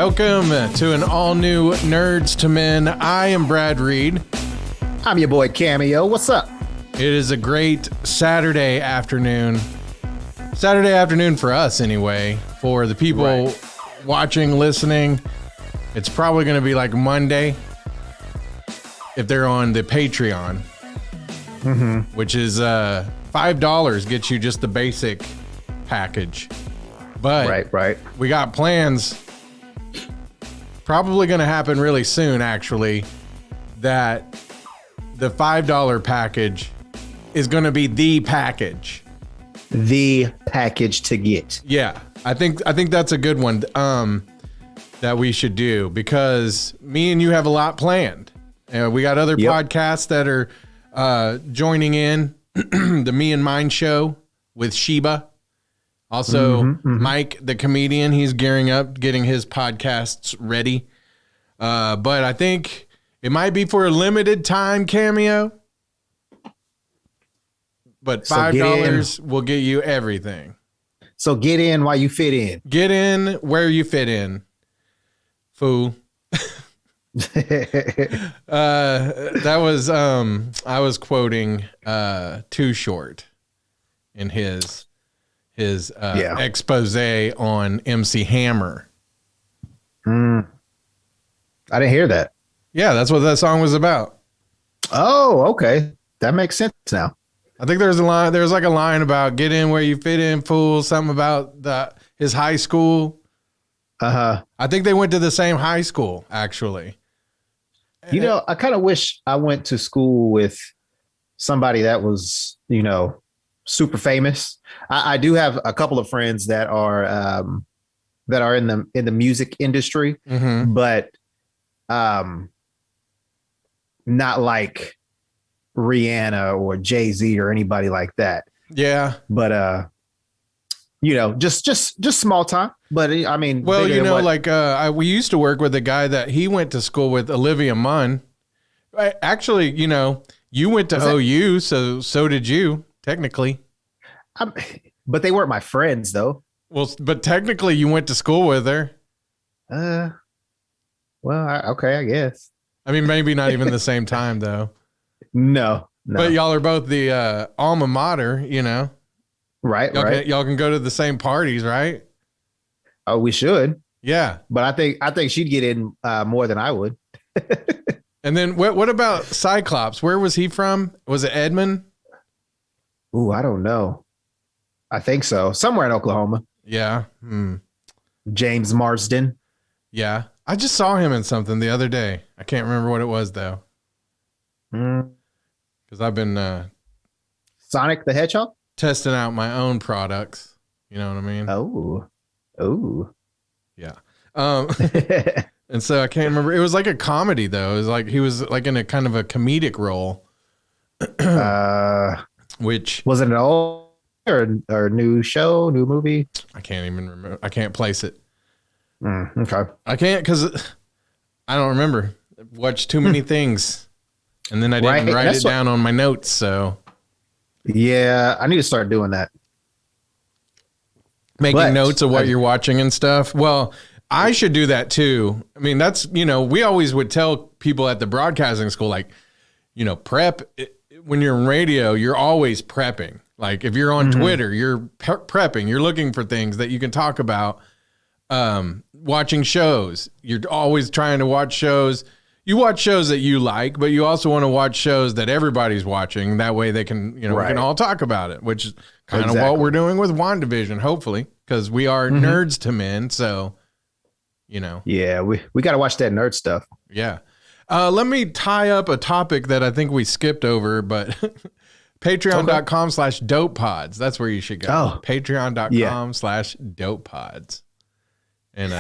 Welcome to an all-new Nerds to Men. I am Brad Reed. I'm your boy Cameo. What's up? It is a great Saturday afternoon. Saturday afternoon for us anyway. For the people watching, listening, it's probably going to be like Monday if they're on the Patreon, which is $5 gets you just the basic package. But we got plans, probably going to happen really soon, actually, that the $5 package is going to be the package. The package to get. Yeah, I think that's a good one that we should do, because me and you have a lot planned. We got other podcasts that are joining in. The Me and Mine show with Sheba. Also, Mike, the comedian, he's gearing up, getting his podcasts ready. But I think it might be for a limited time, Cameo. But $5 will get you everything. So get in while you fit in. Get in where you fit in, fool. That was I was quoting Too Short in his expose on MC Hammer. I didn't hear that. Yeah, that's what that song was about. Oh, okay. That makes sense now. I think there's like a line about get in where you fit in, fool. Something about his high school. I think they went to the same high school, actually. You know, I kind of wish I went to school with somebody that was, super famous. I do have a couple of friends that are in the music industry, but not like Rihanna or Jay-Z or anybody like that. Yeah. But just small time. But I mean, well, we used to work with a guy that he went to school with, Olivia Munn. Actually, you went to OU, so did you, technically. But they weren't my friends, though. Well, but technically you went to school with her. Okay, I guess. I mean, maybe not even the same time, though. No. But y'all are both the alma mater, Right, y'all can go to the same parties, right? Oh, we should. Yeah. But I think she'd get in more than I would. And then what about Cyclops? Where was he from? Was it Edmond? Ooh, I don't know. I think so. Somewhere in Oklahoma. Yeah. James Marsden. Yeah. I just saw him in something the other day. I can't remember what it was, though. Because I've been Sonic the Hedgehog? Testing out my own products. You know what I mean? Oh. Yeah. And so I can't remember. It was like a comedy, though. It was like he was like in a kind of a comedic role. Which was it an old or new show, new movie? I can't even remember. I can't place it. Okay. I can't because I don't remember. I've watched too many things, and then I didn't write it down on my notes. So yeah, I need to start doing that. Making notes of what you're watching and stuff. Well, I should do that too. I mean, that's, we always would tell people at the broadcasting school, like, prep. When you're in radio, you're always prepping. Like if you're on Twitter, you're prepping. You're looking for things that you can talk about. Watching shows. You're always trying to watch shows. You watch shows that you like, but you also want to watch shows that everybody's watching. That way they can, we can all talk about it, which is kind of what we're doing with WandaVision, hopefully, because we are nerds to men. So, Yeah, we got to watch that nerd stuff. Yeah. Let me tie up a topic that I think we skipped over, but patreon.com/dopepods. That's where you should go. Patreon.com/dopepods. And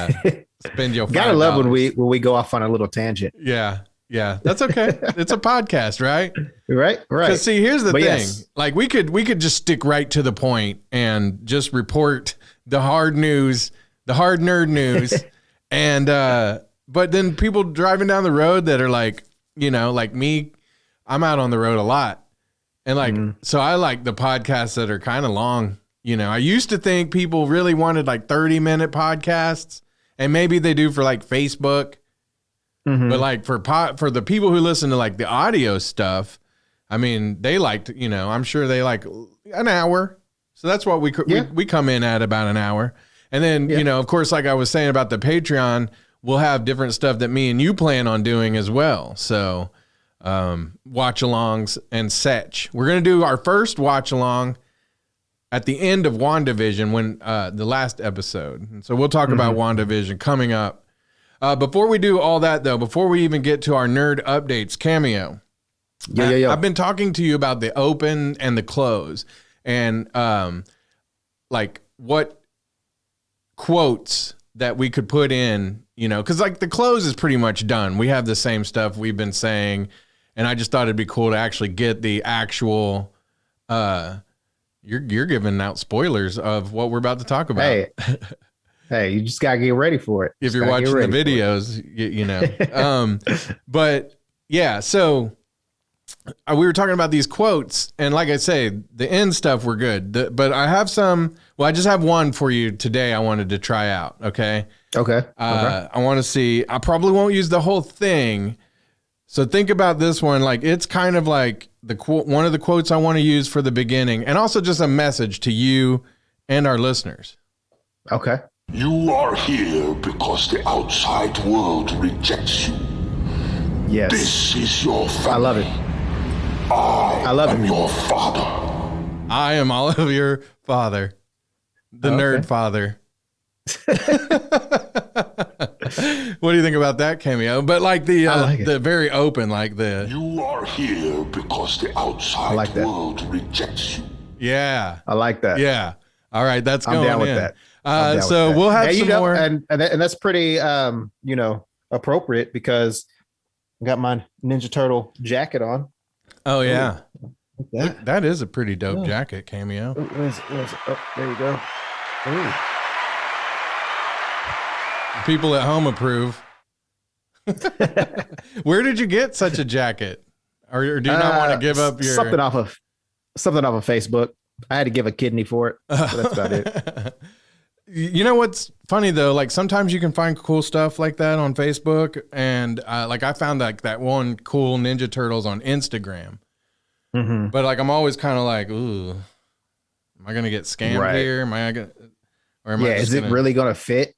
spend your $5. Gotta love when we go off on a little tangent. Yeah. That's okay. It's a podcast, right? Right. Because see, here's the thing. Yes. Like we could just stick right to the point and just report the hard news, the hard nerd news. And but then people driving down the road that are like, like me, I'm out on the road a lot. And like, so I like the podcasts that are kind of long. I used to think people really wanted like 30-minute podcasts. And maybe they do for like Facebook, but like for the people who listen to like the audio stuff, I mean, they liked, I'm sure they like an hour. So that's what we come in at, about an hour. And then, of course, like I was saying about the Patreon, we'll have different stuff that me and you plan on doing as well. So watch alongs and such. We're going to do our first watch along at the end of WandaVision, when the last episode. And so we'll talk about WandaVision coming up. Before we do all that, though, before we even get to our nerd updates, Cameo. Yeah. I've been talking to you about the open and the close, and like what quotes that we could put in, because like the close is pretty much done. We have the same stuff we've been saying, and I just thought it'd be cool to actually get the actual. You're giving out spoilers of what we're about to talk about. Hey, you just gotta get ready for it. If you're watching the videos, but yeah, so we were talking about these quotes, and like I say, the end stuff were good. But I have some. Well, I just have one for you today. I wanted to try out. Okay. I want to see. I probably won't use the whole thing. So think about this one. Like, it's kind of like one of the quotes I want to use for the beginning, and also just a message to you and our listeners. Okay. You are here because the outside world rejects you. Yes. This is your family. I love it. I love am your father. I am all of your father. The nerd father. What do you think about that, Cameo? But like the very open, like the. You are here because the outside world rejects you. Yeah. I like that. Yeah. All right. That's going I'm down with in. that. So we'll have some more. And that's pretty, appropriate, because I got my Ninja Turtle jacket on. Oh, yeah. That is a pretty dope jacket, Cameo. Where's oh, there you go. Ooh. People at home approve. Where did you get such a jacket? Or do you not want to give up your something off of Facebook? I had to give a kidney for it. So that's about it. You know what's funny though? Like sometimes you can find cool stuff like that on Facebook, and like I found like that one cool Ninja Turtles on Instagram. But like I'm always kind of like, ooh, am I gonna get scammed here? Am I gonna? Or am I is it really gonna fit?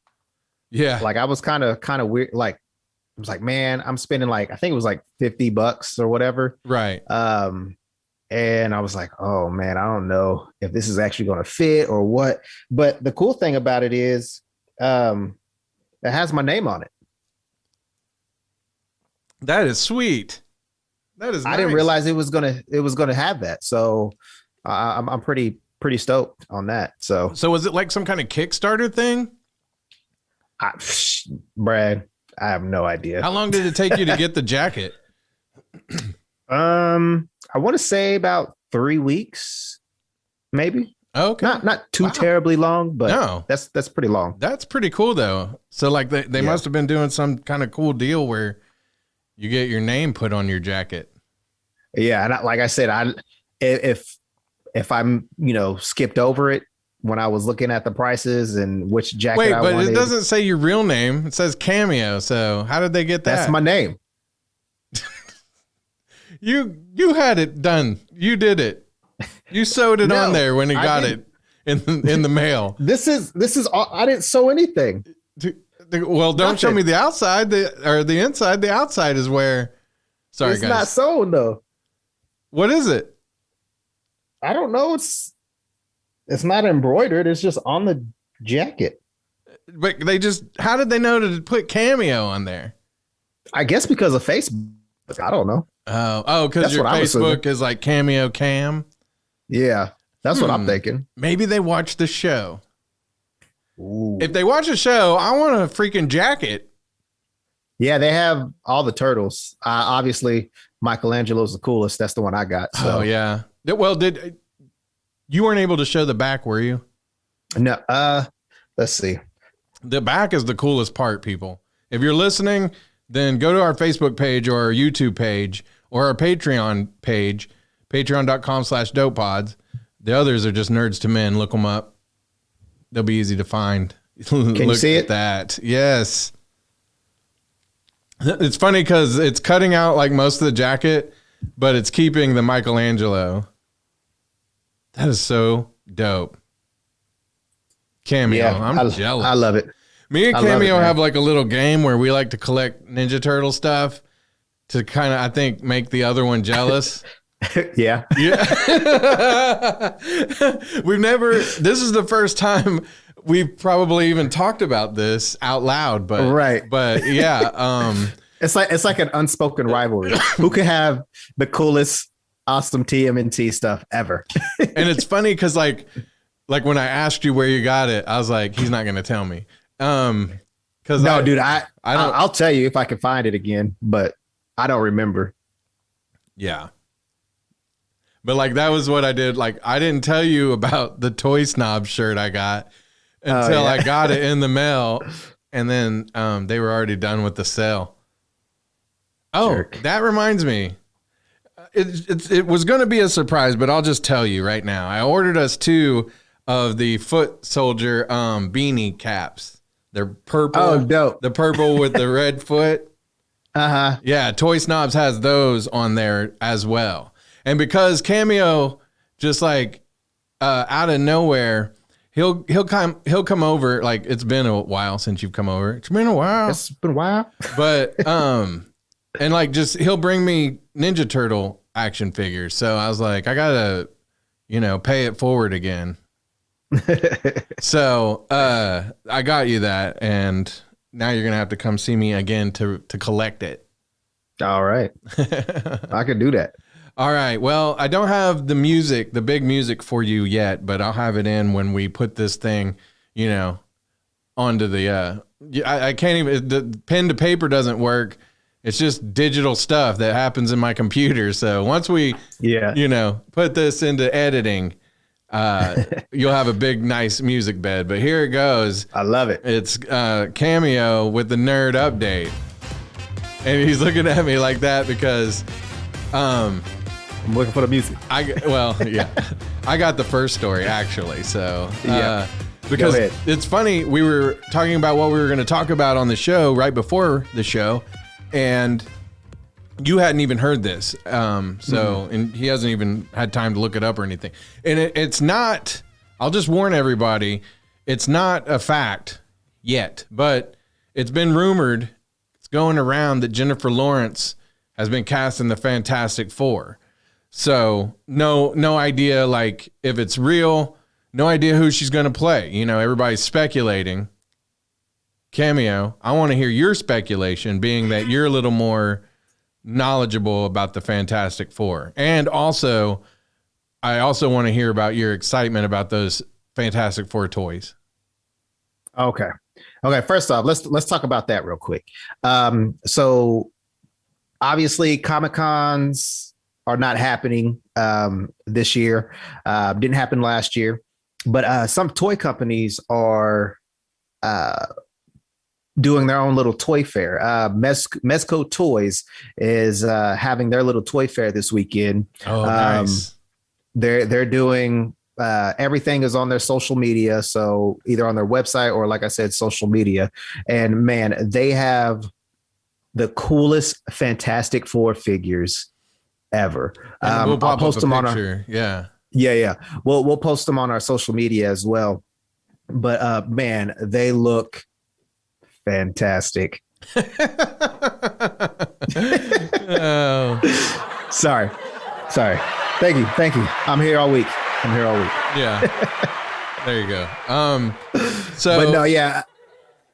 Yeah. Like I was kind of weird. Like I was like, man, I'm spending like I think it was like $50 or whatever. Right. And I was like, oh man, I don't know if this is actually going to fit or what. But the cool thing about it is it has my name on it. That is sweet. That is nice. I didn't realize it was gonna have that. So I'm pretty stoked on that. So was it like some kind of Kickstarter thing? Brad, I have no idea. How long did it take you to get the jacket? I want to say about 3 weeks, maybe. Okay. Not too terribly long, but no. That's pretty long. That's pretty cool though. So like they must have been doing some kind of cool deal where you get your name put on your jacket. Yeah, and like I said, if I'm skipped over it when I was looking at the prices and which jacket I wanted. But it doesn't say your real name. It says Cameo. So how did they get that? That's my name. You had it done. You did it. You sewed it on there when he got it in the mail. This is all, I didn't sew anything. Well, don't show me the outside or the inside. The outside is where. Sorry, it's guys. It's not sewn though. What is it? I don't know. It's not embroidered. It's just on the jacket. But how did they know to put Cameo on there? I guess because of Facebook. I don't know. Oh, because your Facebook is like Cameo Cam. Yeah, that's what I'm thinking. Maybe they watch the show. Ooh. If they watch the show, I want a freaking jacket. Yeah, they have all the turtles. Obviously, Michelangelo's the coolest. That's the one I got. So. Oh yeah. Well, you weren't able to show the back, were you? No. Let's see. The back is the coolest part, people. If you're listening, then go to our Facebook page or our YouTube page or our Patreon page, patreon.com/dopepods. The others are just Nerdz II Men. Look them up. They'll be easy to find. Can you see it? That. Yes. It's funny because it's cutting out like most of the jacket, but it's keeping the Michelangelo. That is so dope. Cameo. Yeah, I'm jealous. I love it. Me and Cameo have like a little game where we like to collect Ninja Turtle stuff to kind of, I think, make the other one jealous. Yeah. Yeah. This is the first time we've probably even talked about this out loud, but right. But yeah. It's like an unspoken rivalry. Who can have the coolest, awesome TMNT stuff ever? And it's funny because like when I asked you where you got it, I was like, he's not going to tell me. Because dude, I'll tell you if I can find it again, but I don't remember. Yeah. But like that was what I did. Like I didn't tell you about the Toy Snob shirt I got until I got it in the mail, and then they were already done with the sale. Oh, Jerk. That reminds me. It was going to be a surprise, but I'll just tell you right now. I ordered us 2 of the Foot Soldier beanie caps. They're purple. Oh, dope. The purple with the red foot. Uh-huh. Yeah, Toy Snobs has those on there as well. And because Cameo just like out of nowhere, he'll come over. Like it's been a while since you've come over. It's been a while. It's been a while. But and like just he'll bring me Ninja Turtle action figures. So I was like, I gotta, pay it forward again. So I got you that, and now you're gonna have to come see me again to collect it. All right. I can do that. All right. Well, I don't have the music, the big music for you yet, but I'll have it in when we put this thing, onto the, I can't even, the pen to paper doesn't work. It's just digital stuff that happens in my computer. So once we, put this into editing, you'll have a big, nice music bed, but here it goes. I love it. It's Cameo with the nerd update. And he's looking at me like that because, I'm looking for the music. I got the first story actually. So because it's funny, we were talking about what we were going to talk about on the show right before the show, and you hadn't even heard this. And he hasn't even had time to look it up or anything. And it's not. I'll just warn everybody, it's not a fact yet, but it's been rumored. It's going around that Jennifer Lawrence has been cast in the Fantastic Four. So no idea like if it's real, no idea who she's going to play. Everybody's speculating. Cameo, I want to hear your speculation, being that you're a little more knowledgeable about the Fantastic Four. And also, I also want to hear about your excitement about those Fantastic Four toys. Okay. First off, let's talk about that real quick. So obviously Comic-Cons are not happening this year. Didn't happen last year, but some toy companies are doing their own little toy fair. Mezco Toys is having their little toy fair this weekend. Oh, nice. They're doing everything is on their social media, so either on their website or, like I said, social media. And man, they have the coolest Fantastic Four figures ever. We'll I'll post them on our We'll post them on our social media as well. But man, they look fantastic. Oh. Sorry. Thank you. I'm here all week. Yeah. There you go. But no, yeah.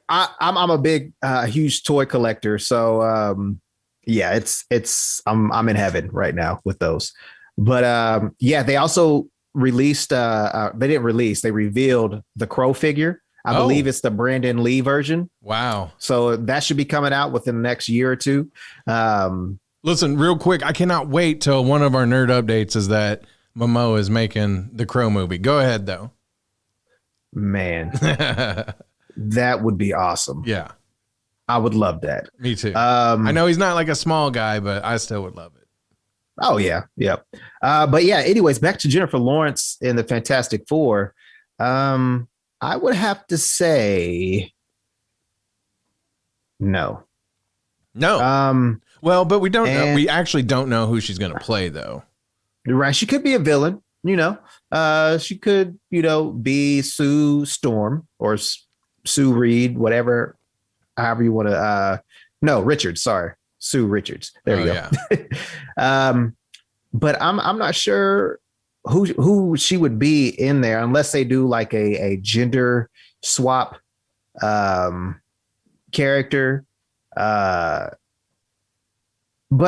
I'm a big, huge toy collector. So, I'm in heaven right now with those. But, they also released, they revealed the Crow figure. I believe it's the Brandon Lee version. Wow. So that should be coming out within the next year or two. Listen, real quick, I cannot wait till one of our nerd updates is that Momo is making the Crow movie. Go ahead, though. Man. That would be awesome. Yeah. I would love that. Me too. I know he's not like a small guy, but I still would love it. Oh, yeah. But yeah, anyways, back to Jennifer Lawrence in the Fantastic Four. I would have to say no. No. Well, but we don't know. and We actually don't know who she's going to play, though. right, she could be a villain. She could, be Sue Storm or Sue Reed, whatever, however you want to. No, Richards. Sorry, Sue Richards. There you go. Yeah. But I'm not sure who she would be in there unless they do like a gender swap character. But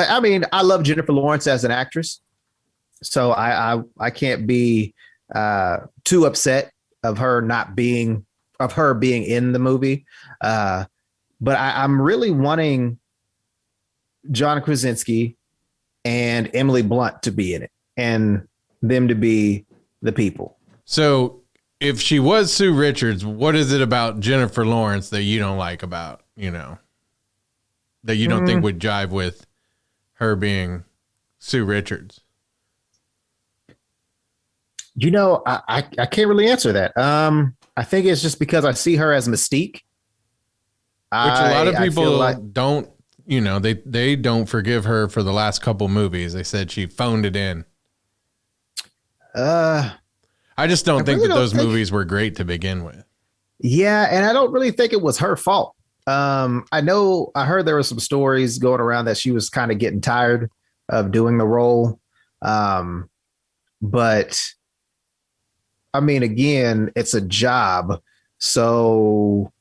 I mean, I love Jennifer Lawrence as an actress, so I can't be too upset of her being in the movie. But I'm really wanting John Krasinski and Emily Blunt to be in it and them to be the people. So if she was Sue Richards, what is it about Jennifer Lawrence that you don't like about, that you don't think would jive with her being Sue Richards? I can't really answer that. I think it's just because I see her as Mystique. Which a lot of people don't, they don't forgive her for the last couple movies. They said she phoned it in. I just don't think that those movies were great to begin with. Yeah, and I don't really think it was her fault. I heard there were some stories going around that she was kind of getting tired of doing the role. But I mean, again, it's a job. So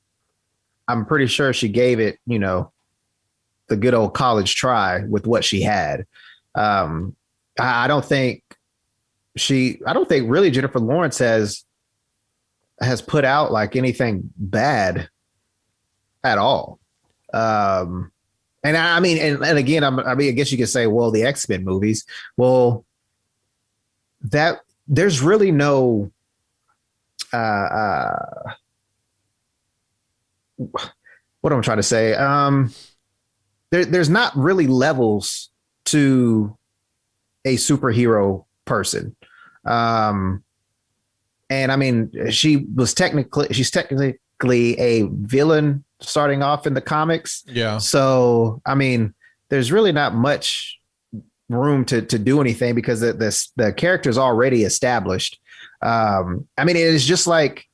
I'm pretty sure she gave it, the good old college try with what she had. I don't think really Jennifer Lawrence has put out like anything bad at all. And I mean, and again, I guess you could say, well, the X-Men movies, well, that there's really no, what am I trying to say? There's not really levels to a superhero person. And I mean, she's technically a villain starting off in the comics. Yeah. So, I mean, there's really not much room to do anything because the character is already established. I mean, it is just like,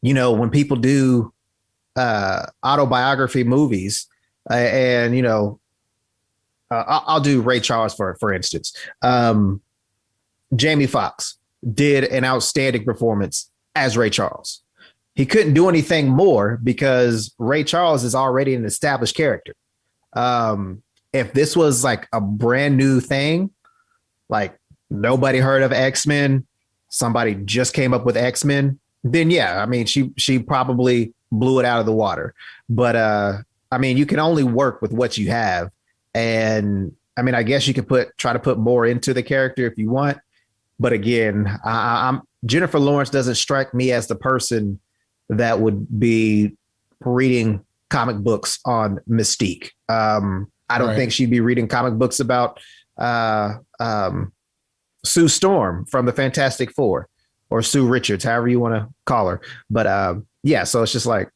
when people do autobiography movies and, I'll do Ray Charles for instance. Jamie Foxx did an outstanding performance as Ray Charles. He couldn't do anything more because Ray Charles is already an established character. If this was like a brand new thing, like nobody heard of X-Men, somebody just came up with X-Men, then yeah, I mean, she probably blew it out of the water. But I mean, you can only work with what you have. And I mean, I guess you could try to put more into the character if you want. But again, Jennifer Lawrence doesn't strike me as the person that would be reading comic books on Mystique. I don't think she'd be reading comic books about Sue Storm from the Fantastic Four or Sue Richards, however you want to call her. But yeah, so it's just like,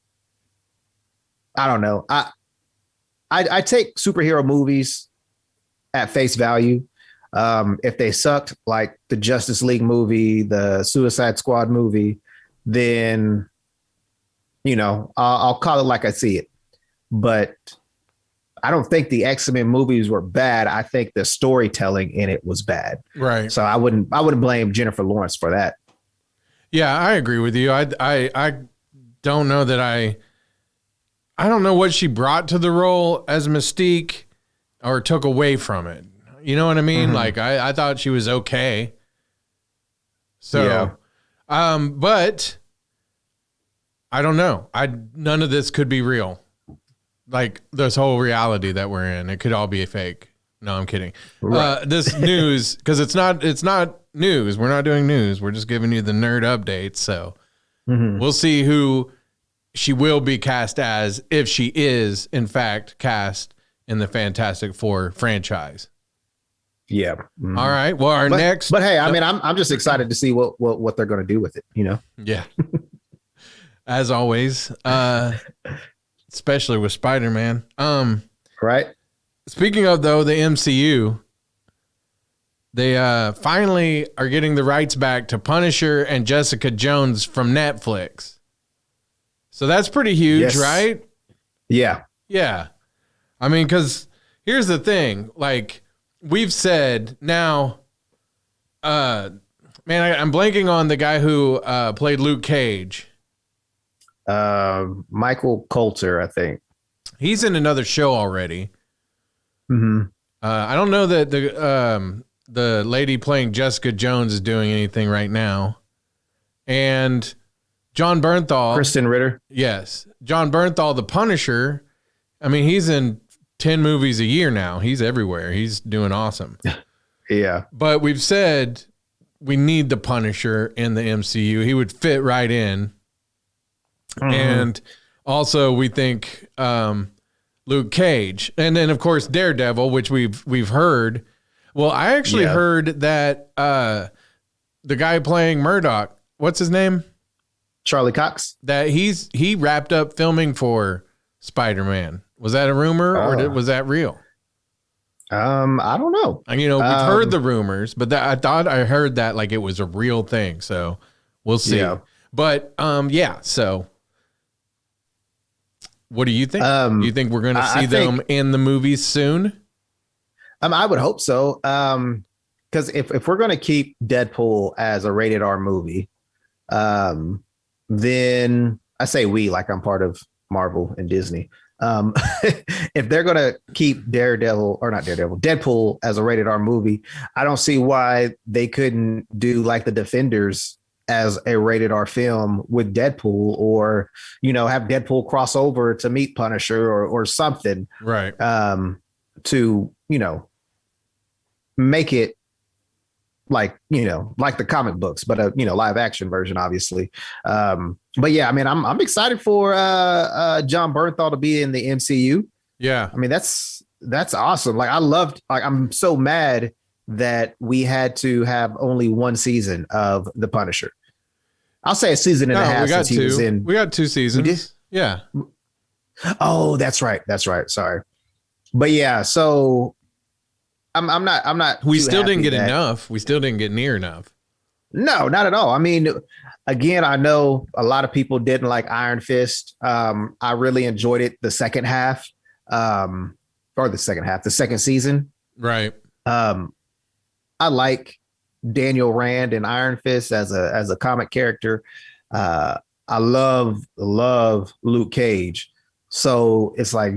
I don't know. I take superhero movies at face value. If they sucked, like the Justice League movie, the Suicide Squad movie, then, I'll call it like I see it. But I don't think the X-Men movies were bad. I think the storytelling in it was bad. Right. So I wouldn't blame Jennifer Lawrence for that. Yeah, I agree with you. I don't know that I don't know what she brought to the role as Mystique or took away from it. You know what I mean? Mm-hmm. Like I thought she was okay. So, yeah. But I don't know. None of this could be real. Like this whole reality that we're in, it could all be a fake. No, I'm kidding. Right. This news, because it's not news. We're not doing news. We're just giving you the nerd updates. So we'll see who she will be cast as if she is in fact cast in the Fantastic Four franchise. Yeah. All right. Well, our next. But hey, I mean, I'm just excited to see what they're going to do with it. You know. Yeah. As always, especially with Spider-Man. Right. Speaking of though, the MCU, they finally are getting the rights back to Punisher and Jessica Jones from Netflix. So that's pretty huge, right? Yeah. Yeah. I mean, because here's the thing. Like we've said now, man, I'm blanking on the guy who played Luke Cage. Michael Coulter, I think. He's in another show already. Mm-hmm. I don't know that the lady playing Jessica Jones is doing anything right now. And John Bernthal. Kristen Ritter. Yes. John Bernthal, the Punisher. I mean, he's in 10 movies a year now. He's everywhere. He's doing awesome. Yeah. But we've said we need the Punisher in the MCU. He would fit right in. Mm-hmm. And also we think Luke Cage. And then, of course, Daredevil, which we've heard. Well, I actually heard that the guy playing Murdoch, what's his name? Charlie Cox. That he wrapped up filming for Spider-Man. Was that a rumor or was that real? I don't know. And, we've heard the rumors, but I thought I heard that like it was a real thing. So we'll see. Yeah. But so what do you think? Do you think we're going to see them in the movies soon? I would hope so. Because if we're going to keep Deadpool as a rated R movie, then I say we, like I'm part of Marvel and Disney. If they're going to keep Deadpool as a rated R movie, I don't see why they couldn't do like the Defenders as a rated R film with Deadpool, or, have Deadpool cross over to meet Punisher or something. Right. To, make it like the comic books, but a live action version, obviously. But yeah, I mean, I'm excited for John Bernthal to be in the MCU. Yeah, I mean that's awesome. Like I'm so mad that we had to have only one season of The Punisher. I'll say a season and a half since he was in. We got 2 seasons. Yeah. Oh, that's right. Sorry, but yeah, so. I'm not. We still didn't get enough. We still didn't get near enough. No, not at all. I mean, again, I know a lot of people didn't like Iron Fist. I really enjoyed it the second half, the second season. Right. I like Daniel Rand and Iron Fist as a comic character. I love Luke Cage. So it's like,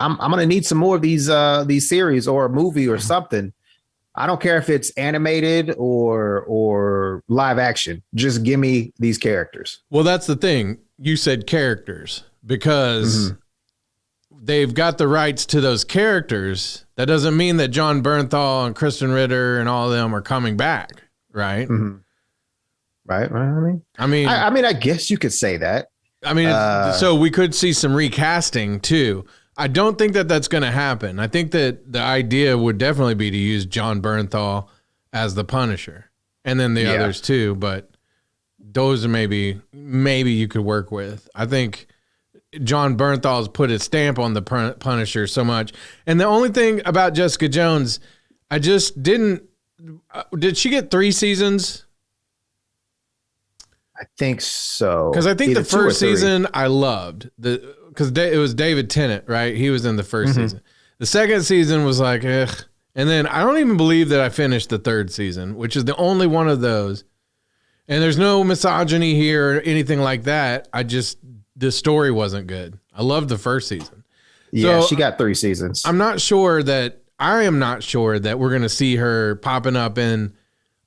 I'm gonna need some more of these series or a movie or something. I don't care if it's animated or live action. Just give me these characters. Well, that's the thing. You said characters because they've got the rights to those characters. That doesn't mean that John Bernthal and Kristen Ritter and all of them are coming back, right? Mm-hmm. Right. I mean, I guess you could say that. I mean, so we could see some recasting too. I don't think that that's going to happen. I think that the idea would definitely be to use John Bernthal as the Punisher, and then the others too. But those are maybe you could work with. I think John Bernthal has put his stamp on the Punisher so much. And the only thing about Jessica Jones, I just didn't. Did she get 3 seasons? I think so. Because I think the first season I loved because it was David Tennant, right? He was in the first season. The second season was like, ugh. And then I don't even believe that I finished the 3rd season, which is the only one of those. And there's no misogyny here or anything like that. The story wasn't good. I loved the first season. Yeah, so she got 3 seasons. I am not sure that we're going to see her popping up in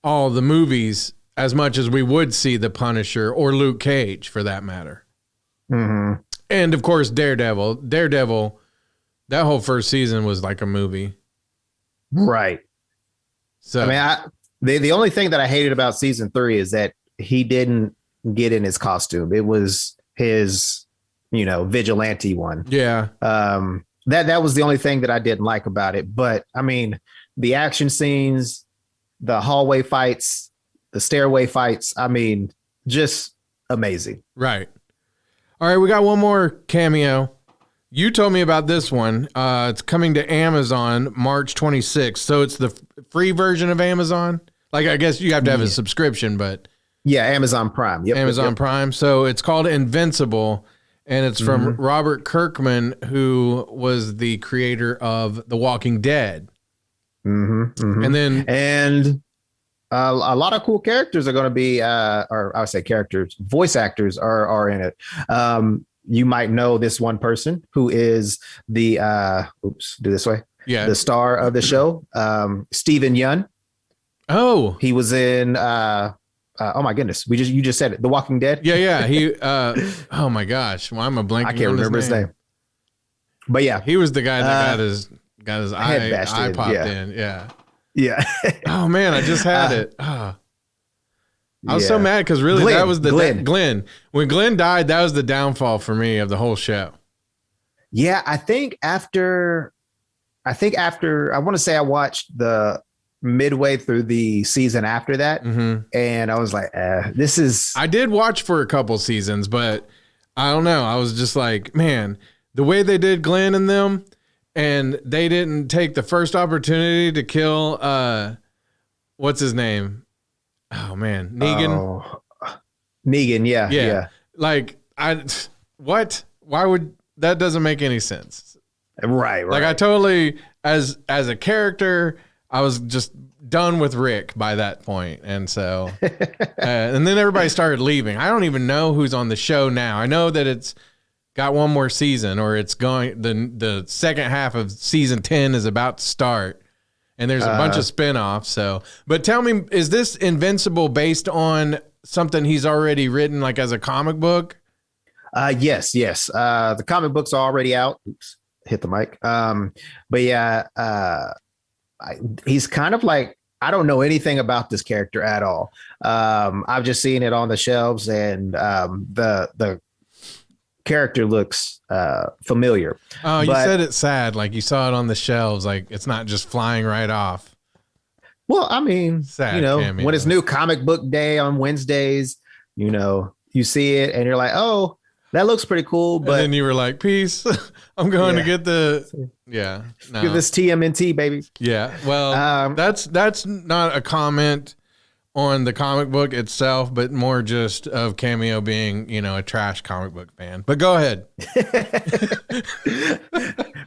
all the movies as much as we would see the Punisher or Luke Cage for that matter. Mm-hmm. And of course, Daredevil, that whole first season was like a movie. Right. So, I mean, the only thing that I hated about season 3 is that he didn't get in his costume. It was his, vigilante one. Yeah. That was the only thing that I didn't like about it. But I mean, the action scenes, the hallway fights, the stairway fights. I mean, just amazing. Right. All right, we got one more cameo. You told me about this one. It's coming to Amazon March 26th. So it's the free version of Amazon. Like, I guess you have to have a subscription, but yeah, Amazon Prime. Yep, Amazon Prime. So it's called Invincible, and it's from Robert Kirkman, who was the creator of The Walking Dead. And then a lot of cool characters are going to be, or I would say characters, voice actors are in it. You might know this one person who is the the star of the show, Steven Yeun. Oh, he was in oh my goodness, you just said it, The Walking Dead. Yeah. He oh my gosh, why am I blanking? I can't remember his name. But yeah, he was the guy that got his eye popped in. Yeah. Oh man, I just had it. Oh. I was so mad because really that was the Glenn. When Glenn died, that was the downfall for me of the whole show. Yeah, I think after I want to say I watched the midway through the season after that, and I was like, this is. I did watch for a couple seasons, but I don't know. I was just like, man, the way they did Glenn and them, and they didn't take the first opportunity to kill what's his name? Oh man, Negan. Negan, yeah. Like what? Why would that doesn't make any sense? Right. Like I totally, as a character, I was just done with Rick by that point, and so, and then everybody started leaving. I don't even know who's on the show now. I know that it's got one more season, or it's going. The second half of season 10 is about to start. And there's a bunch of spinoffs. So, but tell me, is this Invincible based on something he's already written, like as a comic book? Yes. The comic books are already out. Oops, hit the mic. But yeah, he's kind of like, I don't know anything about this character at all. I've just seen it on the shelves, and the character looks familiar. Oh, you said it's sad, like you saw it on the shelves, like it's not just flying right off. Well, I mean, sad cameo. When it's new comic book day on Wednesdays, you see it and you're like, oh, that looks pretty cool. But and then you were like, peace, I'm going to get the get this TMNT, baby. Yeah, well, that's not a comment on the comic book itself, but more just of Cameo being, a trash comic book fan. But go ahead.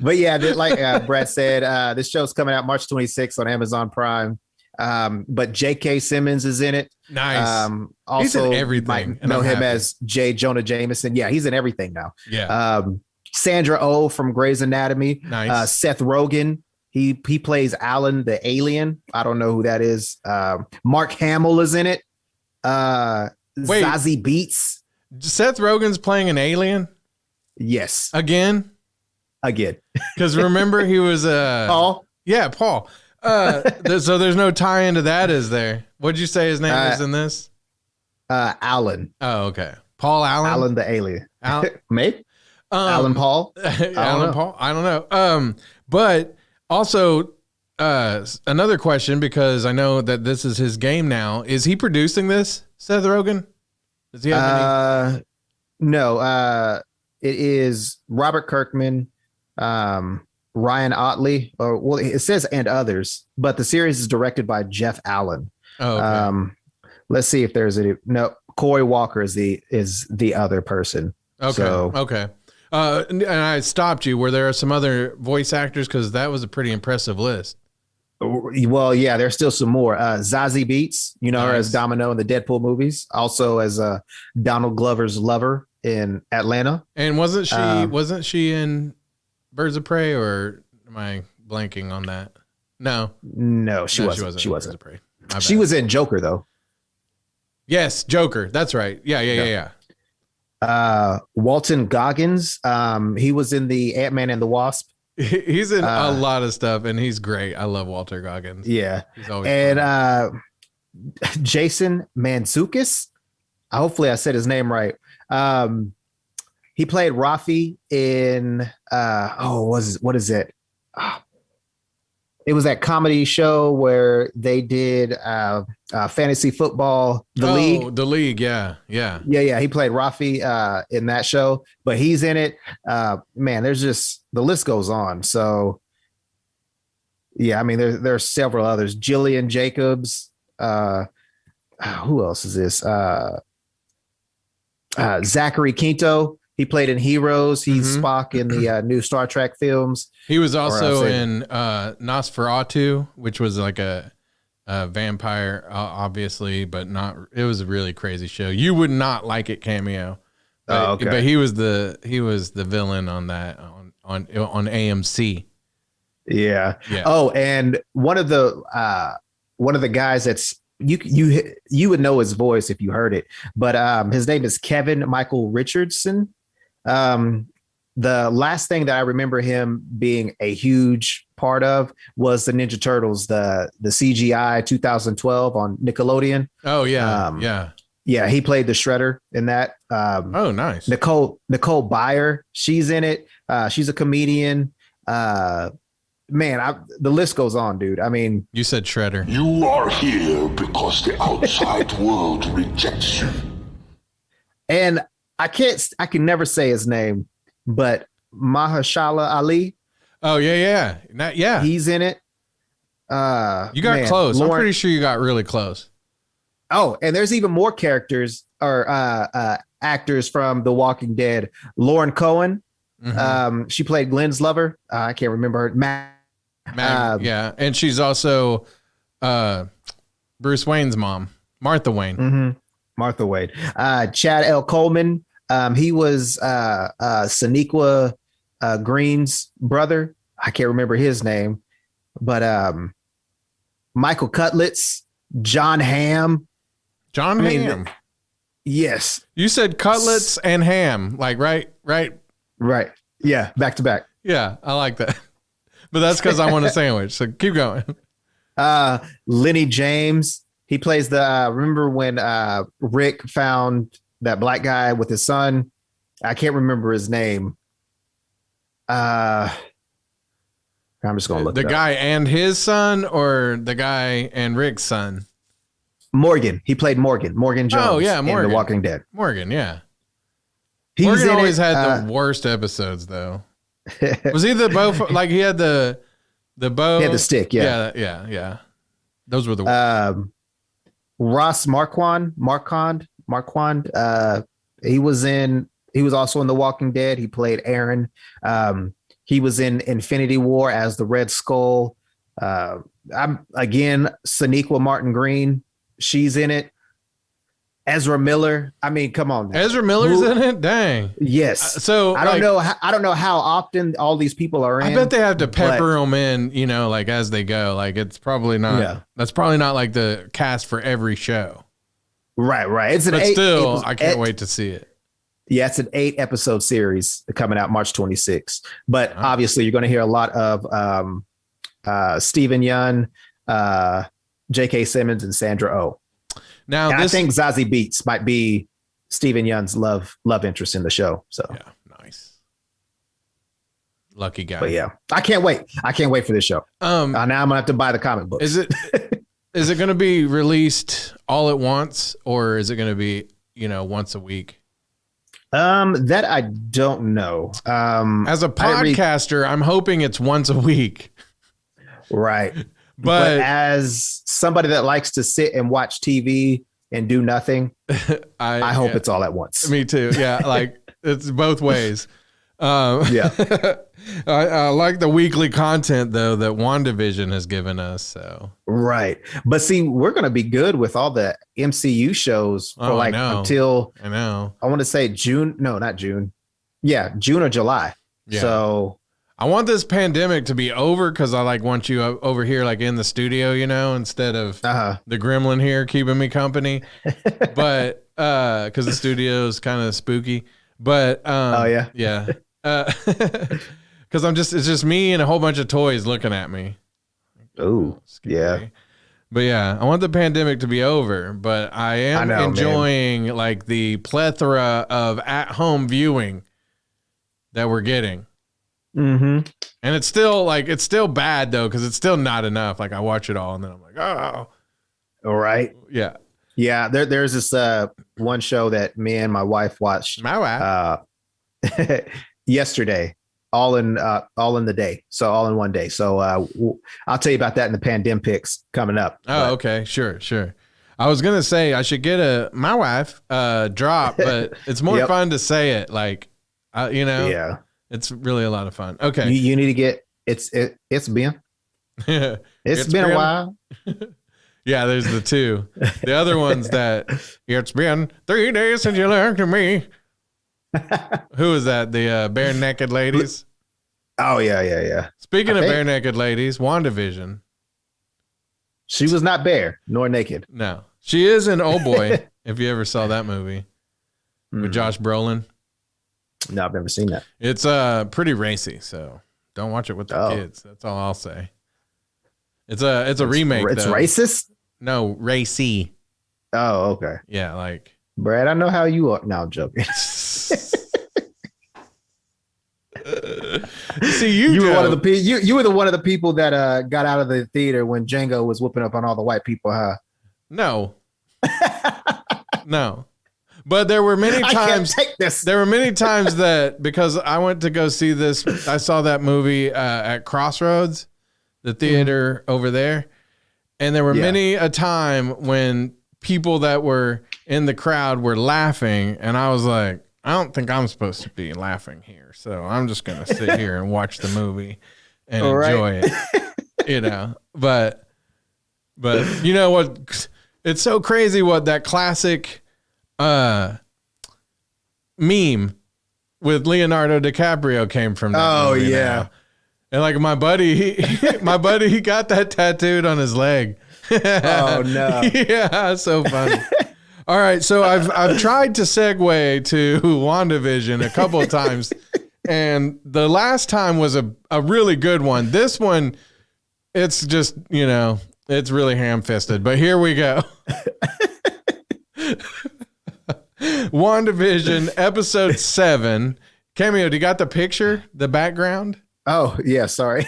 But yeah, like Brad said, this show's coming out March 26th on Amazon Prime. But J.K. Simmons is in it. Nice. Also, he's in everything. Might know him as J. Jonah Jameson. Yeah, he's in everything now. Yeah. Sandra Oh from Grey's Anatomy. Nice. Seth Rogen. He plays Alan the alien. I don't know who that is. Mark Hamill is in it. Zazie Beetz. Seth Rogen's playing an alien? Yes. Again. Because remember he was Paul? Yeah, Paul. So there's no tie into that, is there? What'd you say his name is in this? Alan. Oh, okay. Paul Allen? Alan the alien. Maybe? Alan Paul? Alan Paul? I don't know. But also, another question, because I know that this is his game now. Is he producing this, Seth Rogen? Does he have any? No. It is Robert Kirkman, Ryan Otley, it says and others, but the series is directed by Jeff Allen. Oh, okay. Let's see if there's Corey Walker is the other person. Okay. So, okay. And I stopped you. Were there some other voice actors? Because that was a pretty impressive list. Well, yeah, there's still some more. Zazie Beetz, her as Domino in the Deadpool movies, also as Donald Glover's lover in Atlanta. And wasn't she in Birds of Prey, or am I blanking on that? No, she wasn't. She wasn't. Birds of Prey. She was in Joker though. Yes, Joker. That's right. Yeah. Walton Goggins. He was in the Ant-Man and the Wasp. He's in a lot of stuff, and he's great. I love Walter Goggins. Yeah. He's always and Jason Mantzoukas. Hopefully I said his name right. He played Rafi in what is it? It was that comedy show where they did fantasy football, the league. The league, yeah, yeah. Yeah. He played Rafi in that show, but he's in it. Man, there's just the list goes on. So yeah, I mean, there are several others. Jillian Jacobs. Who else is this? Zachary Quinto. He played in Heroes. He's Spock in the new Star Trek films. He was also in Nosferatu, which was like a vampire, obviously, but not. It was a really crazy show. You would not like it, Cameo. But, but he was the villain on that on AMC. Yeah. Oh, and one of the guys that's you would know his voice if you heard it, but his name is Kevin Michael Richardson. The last thing that I remember him being a huge part of was the Ninja Turtles, the CGI 2012 on Nickelodeon. Oh yeah. Yeah, he played the Shredder in that. Oh, nice. Nicole Byer, she's in it. She's a comedian. Man, the list goes on, dude. I mean, you said Shredder. You are here because the outside world rejects you. And I can never say his name, but Mahershala Ali. Oh yeah. Yeah. He's in it. You got close. I'm pretty sure you got really close. Oh, and there's even more characters or actors from The Walking Dead. Lauren Cohen. She played Glenn's lover. I can't remember her. Yeah, and she's also Bruce Wayne's mom, Martha Wayne. Martha Wayne. Chad L. Coleman. He was Sonequa Green's brother. I can't remember his name, but Michael Cutlitz, John Hamm. Hamm. Yes. You said cutlets and ham, like right. Yeah, back to back. Yeah, I like that. But that's because I want a sandwich. So keep going. Lenny James. He plays the remember when Rick found that black guy with his son? I can't remember his name. I'm just gonna look the guy and his son, or the guy and Rick's son. Morgan. He played Morgan Jones. Oh yeah, Morgan. In The Walking Dead. Morgan, yeah. Morgan always had the worst episodes though. Was he the bow? Like he had the bow. He had the stick. Yeah. Yeah. Those were the worst. Ross Marquand. He was also in The Walking Dead. He played Aaron. He was in Infinity War as the Red Skull. I'm again, Sonequa Martin Green. She's in it. Ezra Miller. I mean, come on. Now. Ezra Miller's in it? Dang. Yes. So I don't know how often all these people are in. I bet they have to pepper them in, like as they go. Like it's probably not. Yeah. That's probably not like the cast for every show. Right. It's I can't wait to see it. Yeah, it's an 8-episode series coming out March 26th. But obviously, you're going to hear a lot of Stephen Yeun, J.K. Simmons, and Sandra Oh. Now, I think Zazie Beetz might be Stephen Yeun's love interest in the show. So yeah, nice, lucky guy. But yeah, I can't wait. I can't wait for this show. Now I'm gonna have to buy the comic books. Is it going to be released all at once, or is it going to be once a week? That I don't know. As a podcaster, I'm hoping it's once a week. Right. But as somebody that likes to sit and watch TV and do nothing, I hope it's all at once. Me too. Yeah. Like it's both ways. Yeah. I like the weekly content though that WandaVision has given us. So right. But see, we're going to be good with all the MCU shows for until I want to say June. No, not June. Yeah. June or July. Yeah. So I want this pandemic to be over because I want you over here in the studio, instead of the gremlin here keeping me company. But because the studio is kind of spooky. But yeah. Because it's just me and a whole bunch of toys looking at me. Oh, yeah. But yeah, I want the pandemic to be over. But I am enjoying the plethora of at-home viewing that we're getting. Mm-hmm. And it's still bad though, because it's still not enough. Like I watch it all and then I'm like, oh. All right. Yeah. Yeah. There's this one show that me and my wife watched. My wife. Yesterday. All in the day. So all in one day. So I'll tell you about that in the PandemPicks coming up. Oh, okay. Sure. I was going to say I should get my wife drop, but it's more fun to say it. Like, yeah, it's really a lot of fun. Okay. You need to get it's been it's been a while. Yeah, there's the two. The other one's that it's been 3 days since you looked at me. Who is that? The bare naked ladies? Oh, yeah. Speaking of bare naked ladies, WandaVision. She was not bare nor naked. No. She is in Old Boy, if you ever saw that movie with Josh Brolin. No, I've never seen that. It's pretty racy, so don't watch it with the kids. That's all I'll say. It's a remake. It's racist? No, racy. Oh, okay. Yeah, like Brad, I know how you are. No, I'm joking. See, you were one of the people that got out of the theater when Django was whooping up on all the white people, huh? No. No. But there were many times. I can't take this. There were many times that because I went to go see this, I saw that movie at Crossroads, the theater over there, and there were many a time when people that were in the crowd were laughing, and I was like, I don't think I'm supposed to be laughing here, so I'm just gonna sit here and watch the movie and enjoy it, But you know what? It's so crazy what that classic meme with Leonardo DiCaprio came from. That movie now. And like my buddy, he got that tattooed on his leg. Oh no! Yeah, so funny. All right, so I've tried to segue to WandaVision a couple of times, and the last time was a really good one. This one, it's just it's really ham-fisted. But here we go. WandaVision episode 7. Cameo, do you got the picture, the background? Oh yeah, sorry.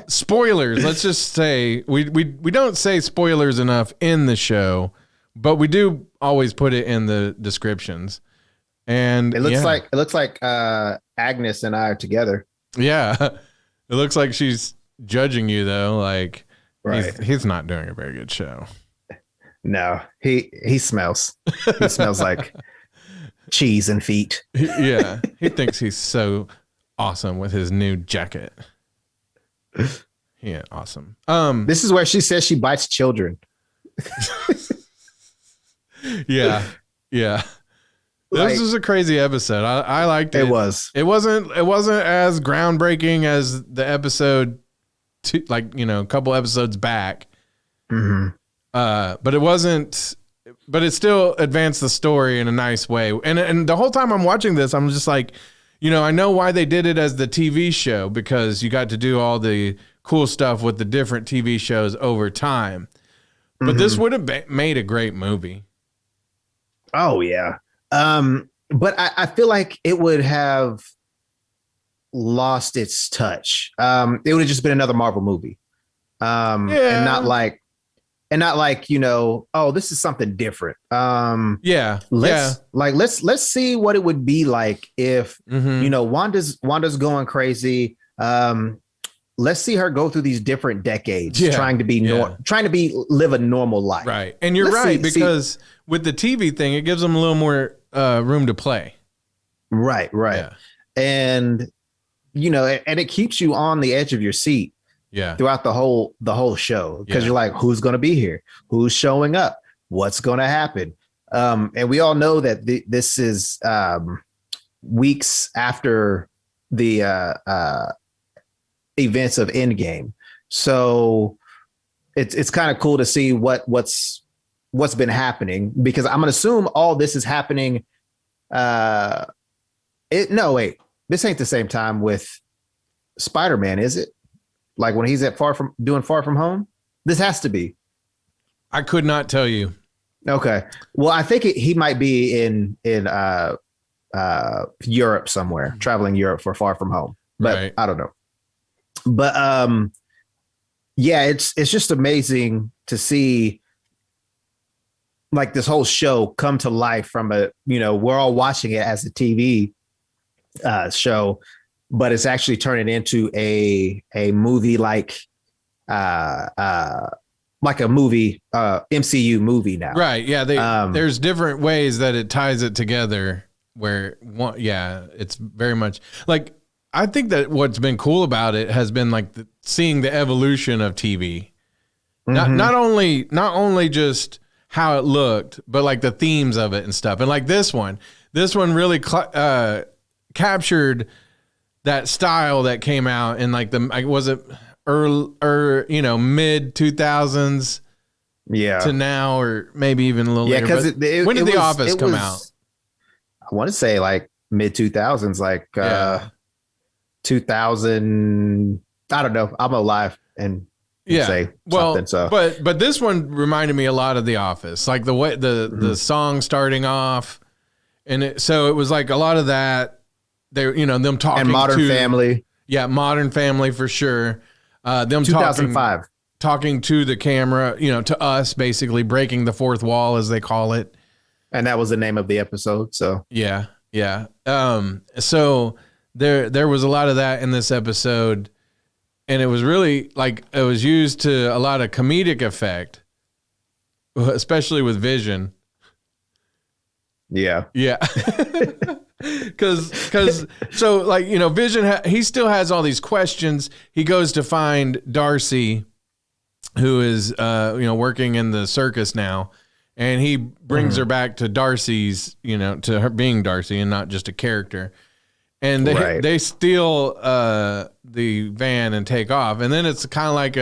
Spoilers. Let's just say we don't say spoilers enough in the show, but we do always put it in the descriptions. And it looks like Agnes and I are together. Yeah, it looks like she's judging you though. Like he's not doing a very good show. No, he smells. He smells like cheese and feet. Yeah, he thinks he's so awesome with his new jacket. Yeah, awesome. This is where she says she bites children. Yeah. This was a crazy episode. I liked it. It was. It wasn't as groundbreaking as the episode, a couple episodes back. Mm-hmm. But it wasn't. But it still advanced the story in a nice way. And the whole time I'm watching this, I'm just like, I know why they did it as the TV show, because you got to do all the cool stuff with the different TV shows over time. But this would have made a great movie. Oh, yeah. But I feel like it would have lost its touch. It would have just been another Marvel movie. And not like, oh, this is something different. Let's see what it would be like if, Wanda's going crazy. Let's see her go through these different decades, trying to live a normal life. Right. And you're because with the TV thing, it gives them a little more room to play. Right. Yeah. And, and it keeps you on the edge of your seat. Yeah. Throughout the whole show, because you're like, who's going to be here? Who's showing up? What's going to happen? And we all know that this is weeks after the events of Endgame, so it's kind of cool to see what's been happening, because I'm going to assume all this is happening. This ain't the same time with Spider-Man, is it? Like when he's at Far From Home? This has to be. I could not tell you. Okay. Well, I think he might be in Europe somewhere, traveling Europe for Far From Home. but Right. I don't know. But yeah, it's just amazing to see like this whole show come to life from we're all watching it as a TV show, but it's actually turning into a movie like a movie MCU movie now. Right. Yeah. There's different ways that it ties it together where it's very much like, I think that what's been cool about it has been like seeing the evolution of TV. Mm-hmm. Not only just how it looked, but like the themes of it and stuff. And like this one really captured that style that came out in like was it early, mid 2000s to now, or maybe even a little later. Because when did The Office come out? I want to say like mid 2000s, like 2000. I don't know. I'm alive and say something. So, but this one reminded me a lot of The Office, like the way the song starting off, and so it was like a lot of that. They, them talking and Modern Family. Yeah, Modern Family for sure. Them 2005 talking to the camera, to us, basically breaking the fourth wall, as they call it. And that was the name of the episode. So yeah. So there was a lot of that in this episode, and it was really like it was used to a lot of comedic effect, especially with Vision. Yeah. Because so like Vision he still has all these questions. He goes to find Darcy, who is working in the circus now, and he brings her back to Darcy's, to her being Darcy and not just a character. And they steal the van and take off, and then it's kind of like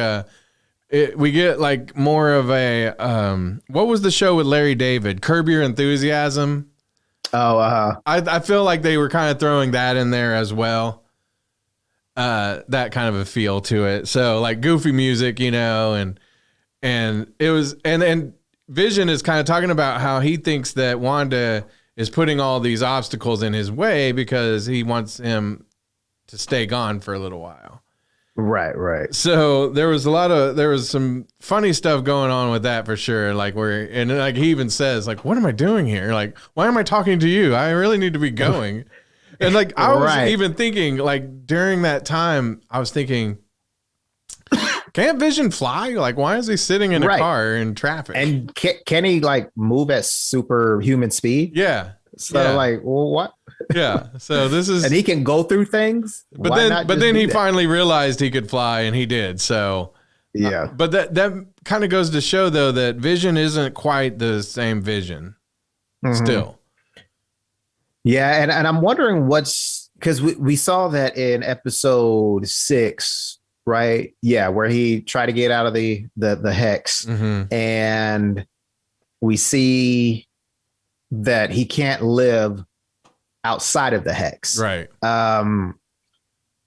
we get like more of a what was the show with Larry David, Curb Your Enthusiasm? Oh, I feel like they were kind of throwing that in there as well. That kind of a feel to it. So like goofy music, and it was, and Vision is kind of talking about how he thinks that Wanda is putting all these obstacles in his way because he wants him to stay gone for a little while. Right. So there was some funny stuff going on with that for sure. Like he even says like, what am I doing here? Like, why am I talking to you? I really need to be going. And like, I was even thinking like during that time, I was thinking, can't Vision fly? Like, why is he sitting in a car in traffic? And can he like move at superhuman speed? Yeah. So like, well, what? Yeah. So this is, and he can go through things. But then he finally realized he could fly, and he did. So yeah. But that kind of goes to show though that Vision isn't quite the same Vision. Still. Yeah, and I'm wondering because we saw that in episode 6, right? Yeah, where he tried to get out of the hex, and we see that he can't live outside of the hex. Right.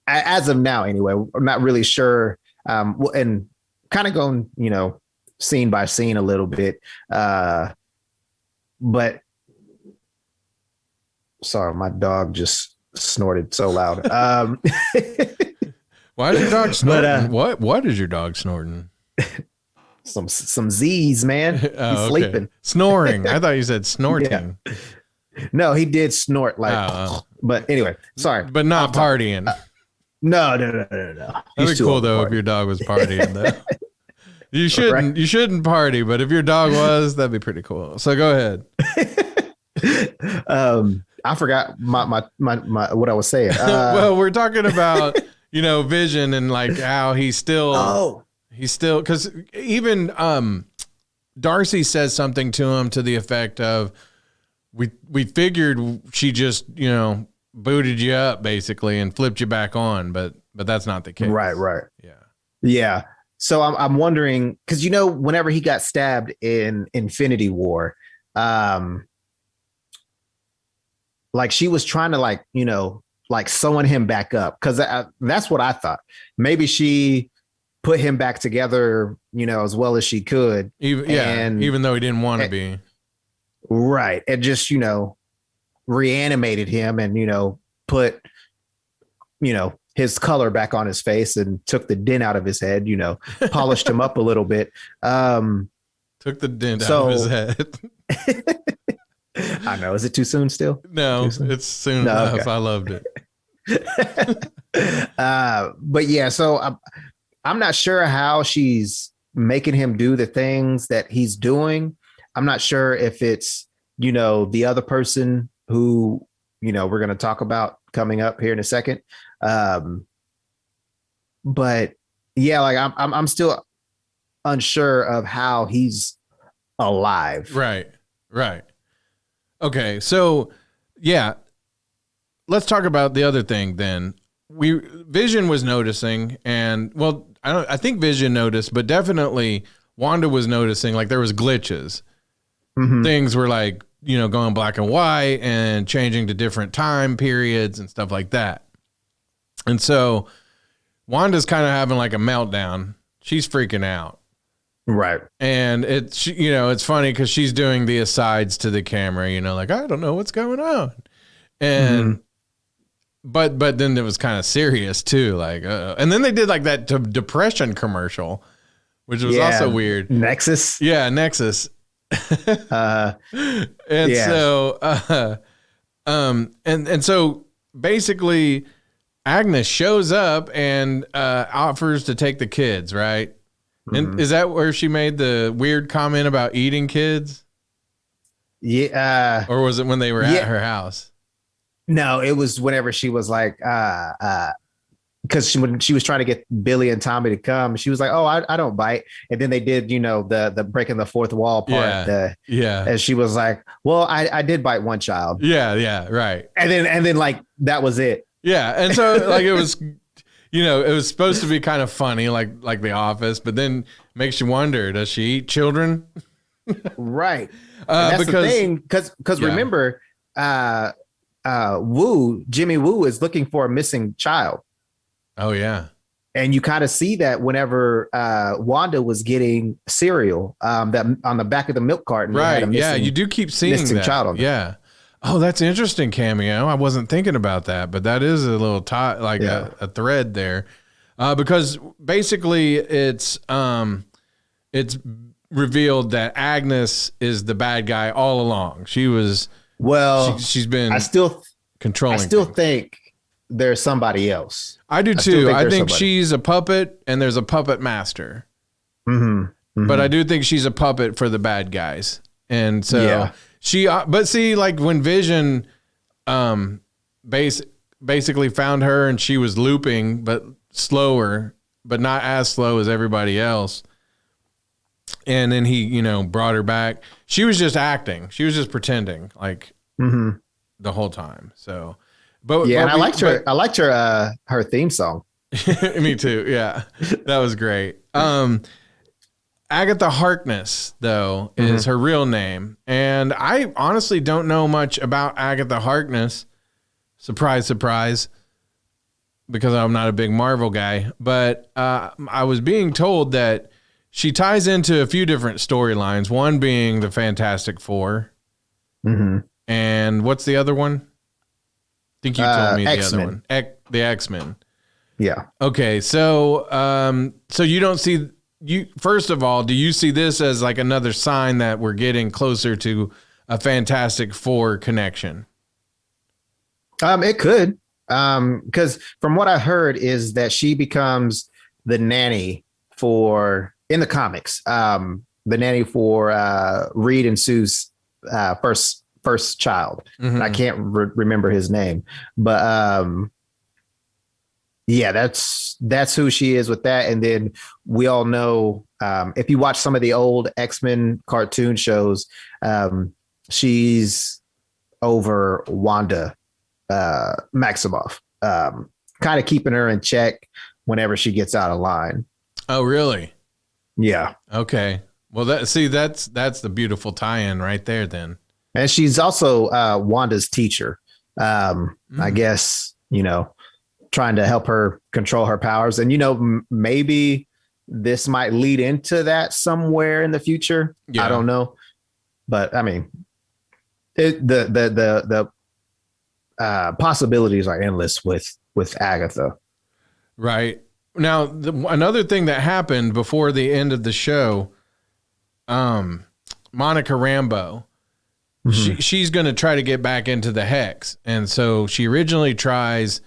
As of now, anyway, I'm not really sure. And kind of going, scene by scene a little bit. But sorry, my dog just snorted so loud. Why is your dog snorting? What is your dog snorting? Some Z's, man. He's sleeping. Snoring. I thought you said snorting. Yeah. No, he did snort but anyway, sorry. But not partying. No. That'd be cool though if your dog was partying though. You shouldn't party, but if your dog was, that'd be pretty cool. So go ahead. I forgot my what I was saying. Well, we're talking about, Vision and like how he's still because even Darcy says something to him to the effect of, we figured she just, booted you up basically and flipped you back on, but that's not the case. Right. Yeah. So I'm wondering, because whenever he got stabbed in Infinity War, like she was trying to like sewing him back up, because that's what I thought. Maybe she put him back together, as well as she could. Even though he didn't want to be. Right. And just, reanimated him and, put, his color back on his face and took the dent out of his head, polished him up a little bit. Took the dent out of his head. I know. Is it too soon still? No, soon? it's soon enough. Okay. I loved it. But yeah, so I'm not sure how she's making him do the things that he's doing. I'm not sure if it's, the other person who, we're going to talk about coming up here in a second. But yeah, like I'm still unsure of how he's alive. Right. Okay. So yeah, let's talk about the other thing then. Vision was noticing, and well, I think Vision noticed, but definitely Wanda was noticing, like there was glitches. Mm-hmm. Things were like, going black and white and changing to different time periods and stuff like that. And so Wanda's kind of having like a meltdown. She's freaking out. Right. And it's, it's funny because she's doing the asides to the camera, like, I don't know what's going on. And, but then it was kind of serious too. Like, and then they did like that depression commershon, which was also weird. Nexus. Yeah. Nexus. And so basically Agnes shows up and offers to take the kids, right? And is that where she made the weird comment about eating kids? Yeah. Or was it when they were at her house? No, it was whenever she was like, because when she was trying to get Billy and Tommy to come, she was like, "Oh, I don't bite." And then they did, the breaking the fourth wall part. And she was like, "Well, I did bite one child." Yeah, right. And then like that was it. Yeah, and so like it was, it was supposed to be kind of funny, like The Office, but then makes you wonder: does she eat children? Right. That's the thing, because remember, Jimmy Woo is looking for a missing child. Oh yeah. And you kind of see that whenever Wanda was getting cereal, that on the back of the milk carton. Right. Yeah, you do keep seeing that. Child on yeah. Oh, that's interesting, Cameo. I wasn't thinking about that, but that is a little a thread there, because basically it's revealed that Agnes is the bad guy all along. She was she's been. I still controlling. I still think there's somebody else. I do too. I think she's a puppet, and there's a puppet master. But I do think she's a puppet for the bad guys, and so she. But see, like when Vision, basically found her, and she was looping, but slower, but not as slow as everybody else. And then he, brought her back. She was just acting. She was just pretending, like the whole time. So. And I liked her her theme song. Me too. Yeah, that was great. Agatha Harkness, though, is her real name, and I honestly don't know much about Agatha Harkness. Surprise, surprise, because I'm not a big Marvel guy. But I was being told that she ties into a few different storylines. One being the Fantastic Four, and what's the other one? I think you told me the X-Men. other one. The X-Men. Yeah. Okay, so so you don't see first of all, do you see this as like another sign that we're getting closer to a Fantastic Four connection? It could. Because from what I heard is that she becomes the nanny in the comics, the nanny for Reed and Sue's first child. And I can't remember his name, but that's who she is with that. And then we all know, if you watch some of the old X-Men cartoon shows, she's over Wanda Maximoff, kind of keeping her in check whenever she gets out of line. Oh, really? Yeah. Okay. Well, that's the beautiful tie-in right there then. And she's also Wanda's teacher. I guess, trying to help her control her powers. And, maybe this might lead into that somewhere in the future. Yeah. I don't know. But I mean, the possibilities are endless with Agatha. Right. Now, another thing that happened before the end of the show, Monica Rambeau, she's going to try to get back into the Hex. And so she originally tries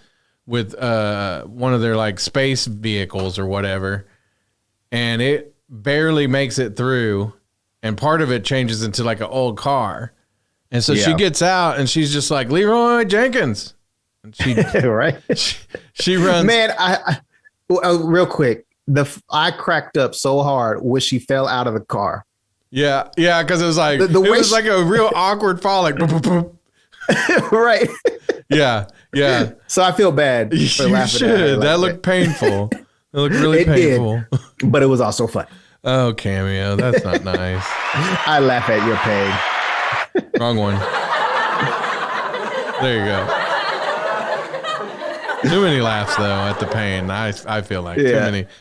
with one of their like space vehicles or whatever, and it barely makes it through. And part of it changes into like an old car. And so she gets out and she's just like, Leroy Jenkins. And she, right. She runs. Man, I real quick, I cracked up so hard when she fell out of the car. Yeah, because it was like it was like a real awkward fall, like boop, boop, boop. Right. Yeah. So I feel bad. You should. That looked painful. It looked really painful. Did, but it was also fun. Oh, Cameo, that's not nice. I laugh at your pain. Wrong one. There you go. Too many laughs though at the pain. I feel like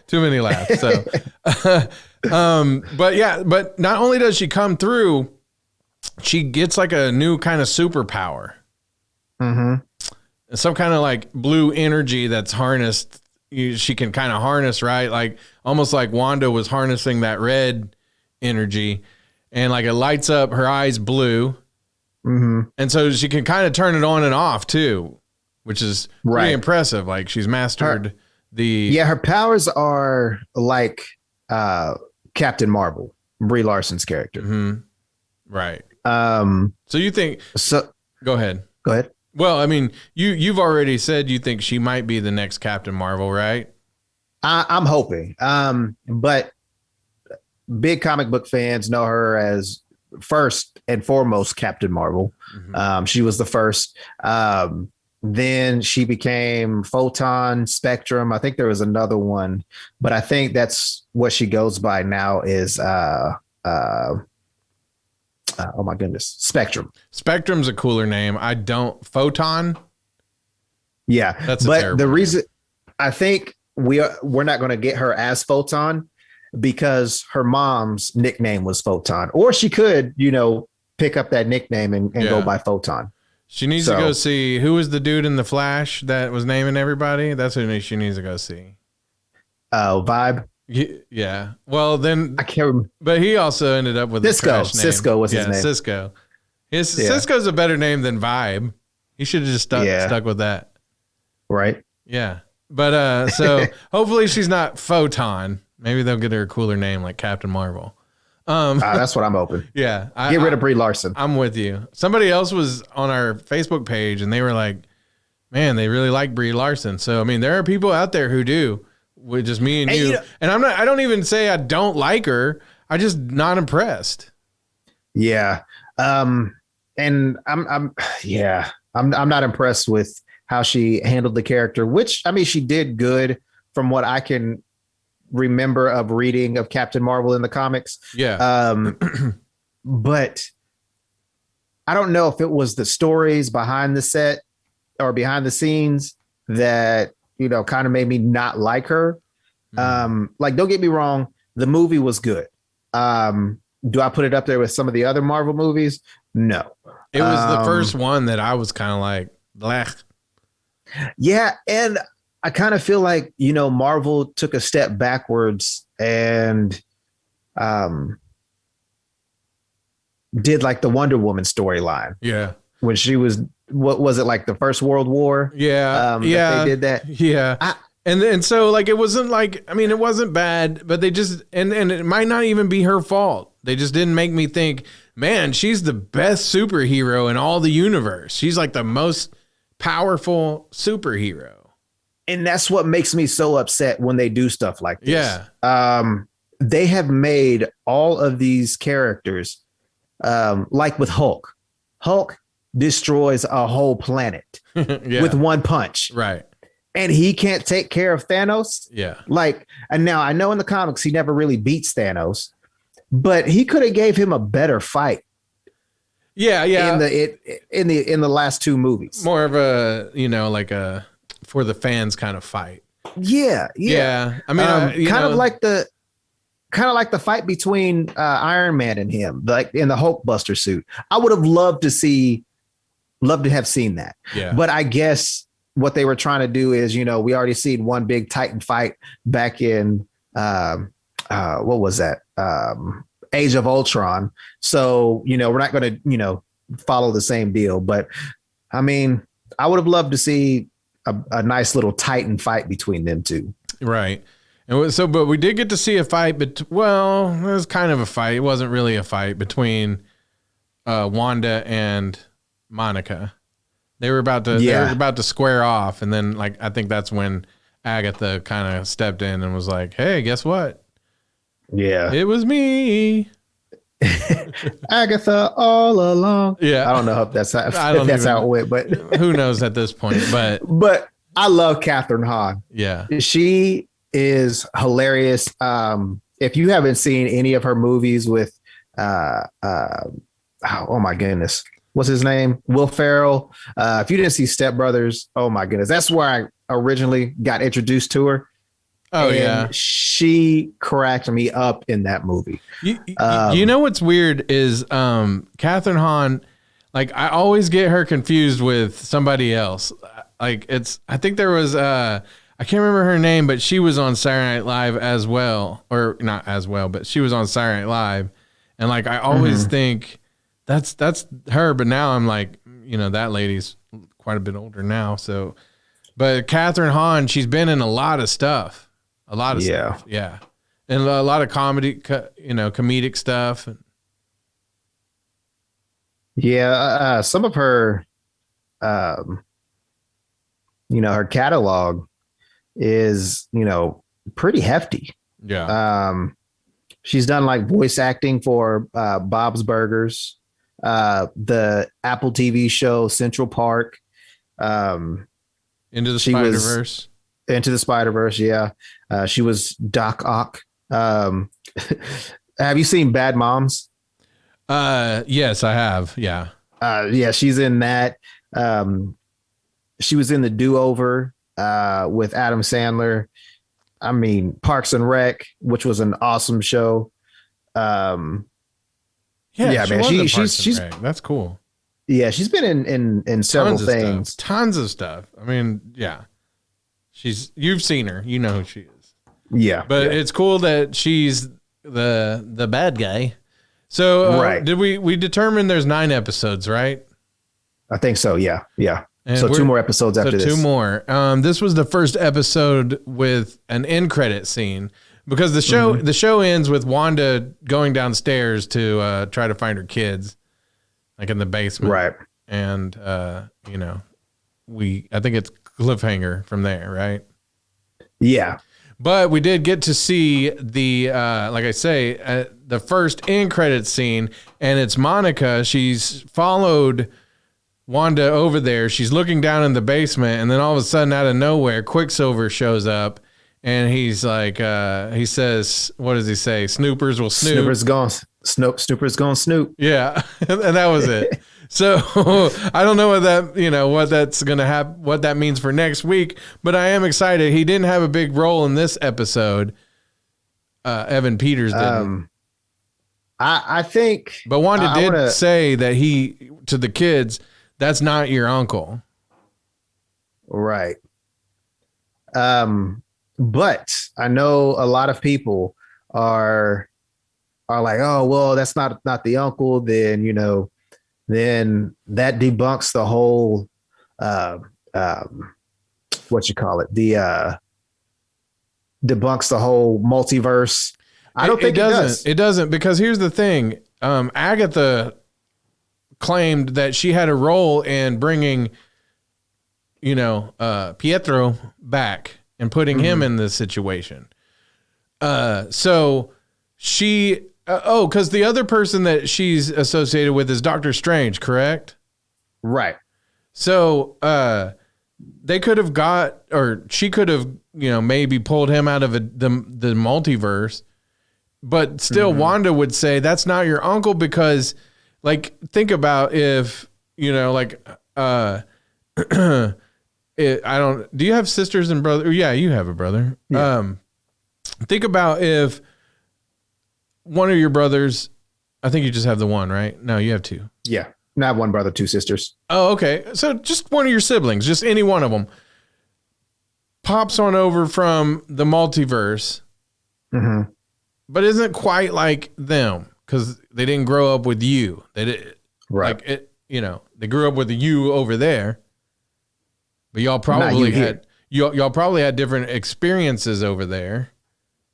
too many laughs. So, but not only does she come through, she gets like a new kind of superpower. Some kind of like blue energy that's harnessed. She can kind of harness, right? Like almost like Wanda was harnessing that red energy, and like it lights up her eyes blue, and so she can kind of turn it on and off too. Which is pretty impressive. Like she's mastered her powers are like Captain Marvel, Brie Larson's character. Right. So you think go ahead. Well, I mean, you've already said you think she might be the next Captain Marvel, right? I'm hoping. But big comic book fans know her as first and foremost Captain Marvel. She was the first. Then she became Photon, Spectrum. I think there was another one, but I think that's what she goes by now is oh my goodness, Spectrum. Spectrum's a cooler name. Photon. Yeah, that's but the reason I think we're not going to get her as Photon because her mom's nickname was Photon, or she could, pick up that nickname and go by Photon. She needs to go see who was the dude in the Flash that was naming everybody. That's who she needs to go see. Vibe. Yeah. Well, then I can't remember. But he also ended up with Cisco. A trash name. Cisco was his name. Cisco. Cisco's a better name than Vibe. He should have just stuck with that. Right. Yeah. But so hopefully she's not Photon. Maybe they'll get her a cooler name like Captain Marvel. That's what I'm hoping. Yeah. Get rid of Brie Larson. I'm with you. Somebody else was on our Facebook page and they were like, man, they really like Brie Larson. So, I mean, there are people out there who do with just me and you. And I don't even say I don't like her. I just not impressed. Yeah. And I'm not impressed with how she handled the character, which, I mean, she did good from what I can remember of reading of Captain Marvel in the comics. Yeah. But I don't know if it was the stories behind the set or behind the scenes that, kind of made me not like her. Like, don't get me wrong. The movie was good. Do I put it up there with some of the other Marvel movies? No. It was the first one that I was kind of like, blech. Yeah. And I kind of feel like, Marvel took a step backwards and did like the Wonder Woman storyline. Yeah. When she was, what was it, like the First World War? Yeah. They did that. Yeah. And so like, it wasn't like, I mean, it wasn't bad, but they just, and it might not even be her fault. They just didn't make me think, man, she's the best superhero in all the universe. She's like the most powerful superhero. And that's what makes me so upset when they do stuff like this. Yeah. They have made all of these characters, like with Hulk. Hulk destroys a whole planet with one punch. Right. And he can't take care of Thanos. Yeah. Like, and now I know in the comics he never really beats Thanos, but he could have gave him a better fight. Yeah, yeah. In the last two movies. More of a, like a for the fans kind of fight. Yeah, yeah. I mean, kind of like the fight between Iron Man and him, like in the Hulkbuster suit. I would have loved to have seen that. Yeah. But I guess what they were trying to do is, we already seen one big Titan fight back in what was that? Age of Ultron. So, we're not going to, follow the same deal. But I mean, I would have loved to see a nice little Titan fight between them two. Right. And so, but we did get to see a fight, but it was kind of a fight. It wasn't really a fight between Wanda and Monica. They were about to square off, and then I think that's when Agatha kind of stepped in and was like, "Hey, guess what? Yeah, it was me, Agatha, all along." Yeah, I don't know if that's how it went, but who knows at this point? But I love Catherine Hahn. Yeah, she is hilarious. If you haven't seen any of her movies with, oh my goodness. What's his name? Will Ferrell. If you didn't see Step Brothers, oh my goodness. That's where I originally got introduced to her. Oh, yeah. She cracked me up in that movie. You know what's weird is Catherine Hahn, I always get her confused with somebody else. I think there was, I can't remember her name, but she was on Saturday Night Live as well. Or not as well, but she was on Saturday Night Live. And I always think, that's her, but now I'm that lady's quite a bit older now. So, but Catherine Hahn, she's been in a lot of stuff, stuff, yeah, and a lot of comedy, comedic stuff. Yeah, some of her, her catalog is pretty hefty. Yeah, she's done voice acting for Bob's Burgers. The Apple TV show Central Park, Into the Spider-Verse. Into the Spider-Verse, yeah. She was Doc Ock. Have you seen Bad Moms? Yes, I have. Yeah. Yeah, she's in that. She was in The Do-Over with Adam Sandler. I mean, Parks and Rec, which was an awesome show. Yeah, man. She's that's cool. Yeah, she's been in several things. Tons of stuff. I mean, yeah. You've seen her. You know who she is. Yeah. But it's cool that she's the bad guy. So right. Did we determine there's 9 episodes, right? I think so, yeah. Yeah. And so 2 more episodes after this. 2 more. This was the first episode with an end credit scene. Because the show ends with Wanda going downstairs to try to find her kids, in the basement, right? And I think it's cliffhanger from there, right? Yeah. But we did get to see the the first end credit scene, and it's Monica. She's followed Wanda over there. She's looking down in the basement, and then all of a sudden, out of nowhere, Quicksilver shows up. And he's he says, what does he say? Snoopers will snoop. Snoopers gonna snoop. Yeah. And that was it. So I don't know what that's going to happen, what that means for next week, but I am excited. He didn't have a big role in this episode. Evan Peters didn't. I think. But Wanda did say that to the kids, that's not your uncle. Right. But I know a lot of people are like, oh, well, that's not the uncle. Then, then that debunks the whole, debunks the whole multiverse. I don't think it does. It doesn't, because here's the thing. Agatha claimed that she had a role in bringing, Pietro back and putting him in this situation. So she, because the other person that she's associated with is Doctor Strange, correct? Right. So they could have she could have, maybe pulled him out of the multiverse, but still Wanda would say that's not your uncle because, think about if, do you have sisters and brothers? Yeah, you have a brother. Yeah. Think about if one of your brothers, I think you just have the one, right? No, you have 2. Yeah. I have 1 brother, 2 sisters. Oh, okay. So just one of your siblings, just any one of them. pops on over from the multiverse, but isn't quite like them because they didn't grow up with you. They did, right? Like it, they grew up with you over there, but y'all probably had y'all probably had different experiences over there.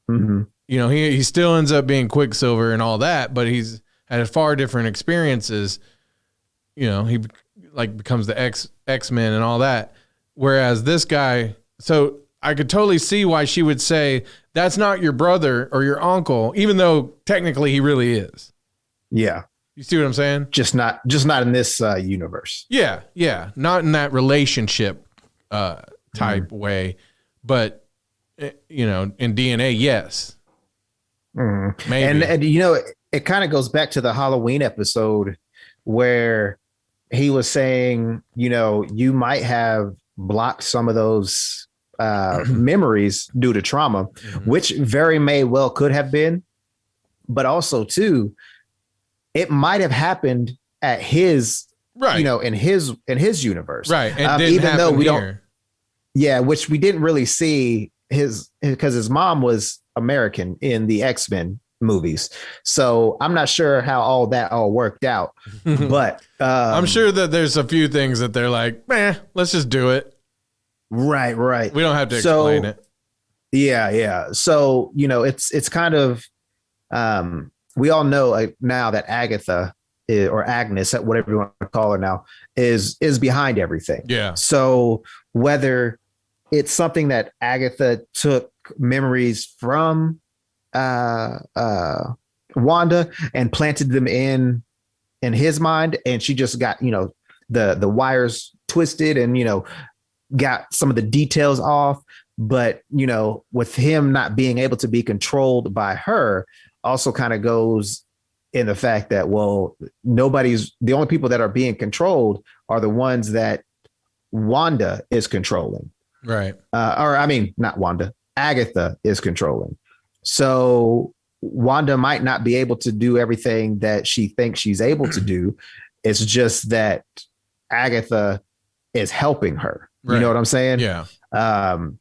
He still ends up being Quicksilver and all that, but he's had far different experiences. He like becomes the X-Men and all that. Whereas this guy, so I could totally see why she would say that's not your brother or your uncle, even though technically he really is. Yeah. You see what I'm saying? Just not in this universe. Yeah. Yeah. Not in that relationship type way, but in DNA, yes. Maybe. And it kind of goes back to the Halloween episode where he was saying, you might have blocked some of those memories due to trauma, which very may well could have been, but also too, it might have happened at his, in his universe, right? And even though we don't, which we didn't really see because his mom was American in the X-Men movies, so I'm not sure how all that worked out, but I'm sure that there's a few things that they're like, man, let's just do it. Right. We don't have to explain it. Yeah. So it's kind of we all know now that Agatha or Agnes, whatever you want to call her now, is behind everything. Yeah. So whether it's something that Agatha took memories from Wanda and planted them in his mind, and she just got the wires twisted and got some of the details off, but with him not being able to be controlled by her also kind of goes in the fact that, well, the only people that are being controlled are the ones that Wanda is controlling, right? Not Wanda, Agatha is controlling. So Wanda might not be able to do everything that she thinks she's able to do. It's just that Agatha is helping her. Right. You know what I'm saying? Yeah. And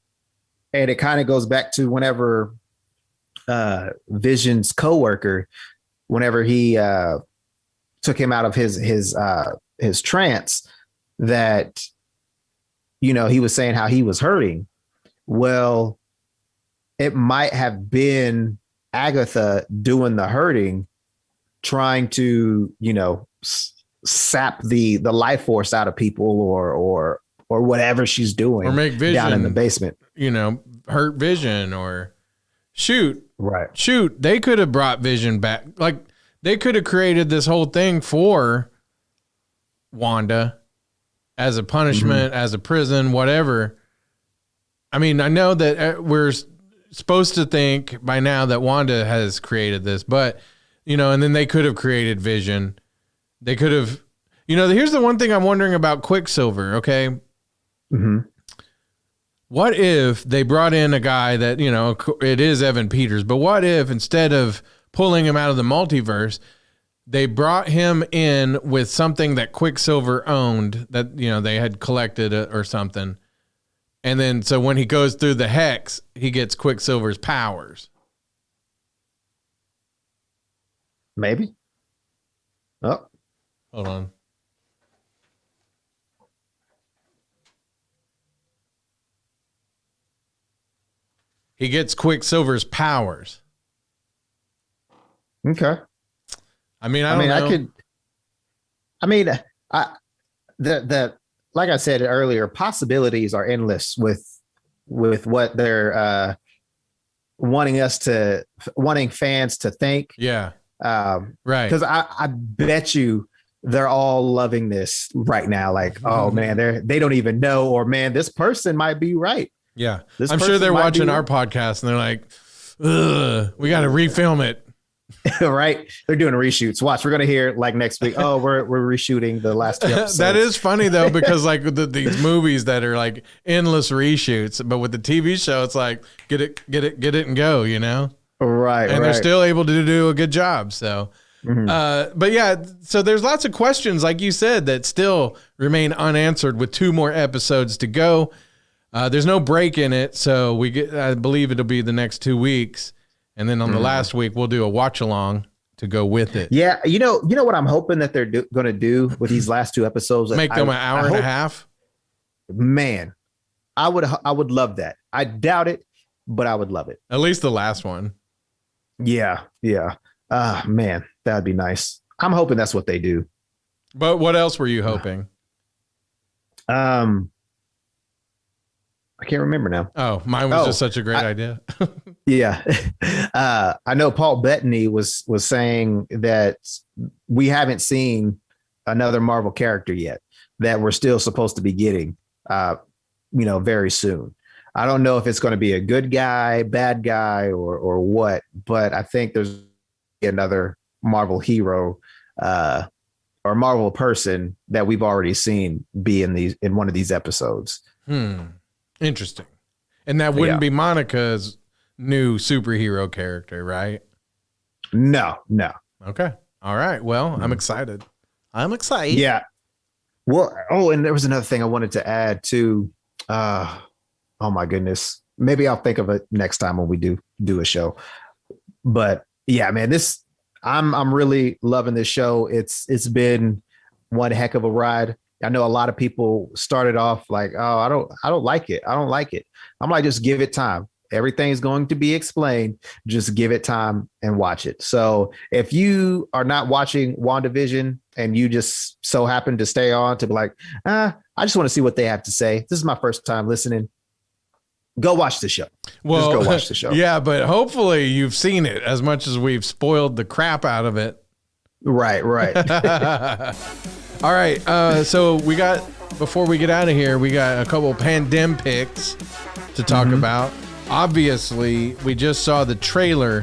it kind of goes back to whenever Vision's coworker, whenever he took him out of his trance, that he was saying how he was hurting. Well, it might have been Agatha doing the hurting, trying to sap the life force out of people or whatever she's doing, or make Vision down in the basement, hurt Vision, or shoot. They could have brought Vision back. Like they could have created this whole thing for Wanda as a punishment, as a prison, whatever. I mean, I know that we're supposed to think by now that Wanda has created this, but and then they could have created Vision. They could have, here's the one thing I'm wondering about Quicksilver. Okay. What if they brought in a guy that, it is Evan Peters, but what if instead of pulling him out of the multiverse, they brought him in with something that Quicksilver owned that, they had collected or something. And then, so when he goes through the hex, he gets Quicksilver's powers. Maybe. Oh, hold on. He gets Quicksilver's powers. Okay. I mean, I don't know. Like I said earlier, possibilities are endless with what they're wanting fans to think. Yeah. Right. Because I bet you they're all loving this right now. Like, oh man, they don't even know, or man, this person might be right. Yeah. I'm sure they're watching our podcast and they're like, ugh, we got to refilm it. Right. They're doing reshoots. Watch, we're going to hear like next week. Oh, we're reshooting the last two episodes. That is funny though, because like these movies that are like endless reshoots, but with the TV show, it's like, get it and go, Right. And they're still able to do a good job. So, but yeah, so there's lots of questions, like you said, that still remain unanswered with 2 more episodes to go. There's no break in it, so I believe it'll be the next 2 weeks, and then on the last week we'll do a watch along to go with it. Yeah, you know what I'm hoping that they're going to do with these last 2 episodes. Make them an hour and a half. Man, I would love that. I doubt it, but I would love it. At least the last one. Yeah. Man, that'd be nice. I'm hoping that's what they do. But what else were you hoping? I can't remember now. Oh, mine was just such a great idea. Yeah. I know Paul Bettany was saying that we haven't seen another Marvel character yet that we're still supposed to be getting, very soon. I don't know if it's going to be a good guy, bad guy, or what, but I think there's another Marvel hero or Marvel person that we've already seen be in one of these episodes. Interesting. And that wouldn't be Monica's new superhero character, right? No. Okay. All right. Well, I'm excited. Yeah. Well, and there was another thing I wanted to add too. Oh my goodness. Maybe I'll think of it next time when we do a show. But yeah, man, I'm really loving this show. It's been one heck of a ride. I know a lot of people started off like, oh, I don't like it. I don't like it. I'm like, just give it time. Everything's going to be explained. Just give it time and watch it. So if you are not watching WandaVision and you just so happen to stay on to be like, I just want to see what they have to say. This is my first time listening. Go watch the show. Well, just go watch the show. Yeah, but hopefully you've seen it as much as we've spoiled the crap out of it. Right. All right. So before we get out of here, we got a couple of PandemPicks to talk about. Obviously, we just saw the trailer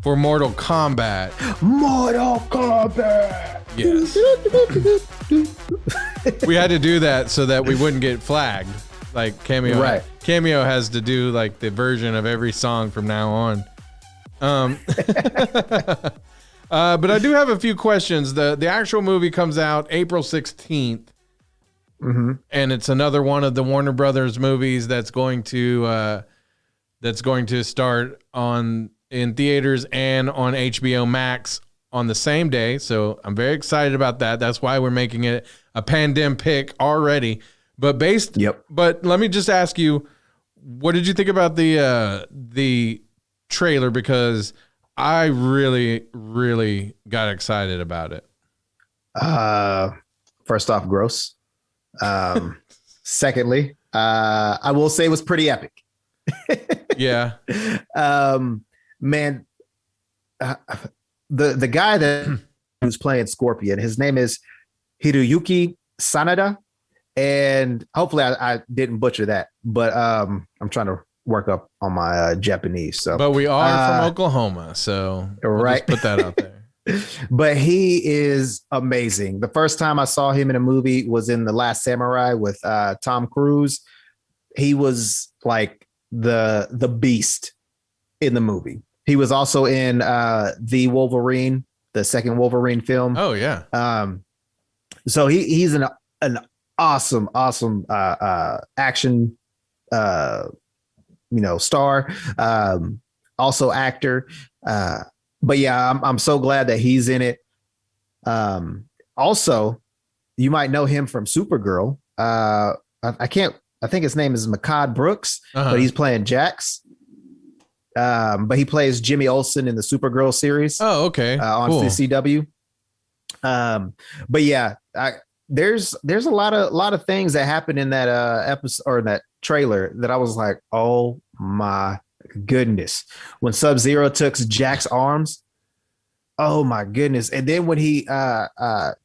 for Mortal Kombat. Yes. We had to do that so that we wouldn't get flagged. Like Cameo. Right. Cameo has to do like the version of every song from now on. But I do have a few questions. The actual movie comes out April 16th. And it's another one of the Warner Brothers movies that's going to start in theaters and on HBO Max on the same day. So I'm very excited about that. That's why we're making it a Pandem pick already. But But let me just ask you, what did you think about the trailer? Because I really, really got excited about it. First off, gross. Secondly, I will say it was pretty epic. Yeah. Man, the guy that was playing Scorpion, his name is Hiroyuki Sanada. And hopefully I didn't butcher that, but I'm trying to work up on my Japanese. So, but we are from Oklahoma, so we'll just put that out there. But he is amazing. The first time I saw him in a movie was in The Last Samurai with Tom Cruise. He was like the beast in the movie. He was also in the Wolverine, the second Wolverine film. Oh yeah. So he's an awesome action star, also actor, but yeah, I'm so glad that he's in it. Also, you might know him from Supergirl. I think his name is Makad Brooks, but he's playing Jax. But he plays Jimmy Olsen in the Supergirl series. Oh, okay. On the CW. But yeah, there's a lot of things that happened in that episode or in that trailer that I was like, oh my goodness. When Sub-Zero took Jack's arms, oh my goodness. And then when he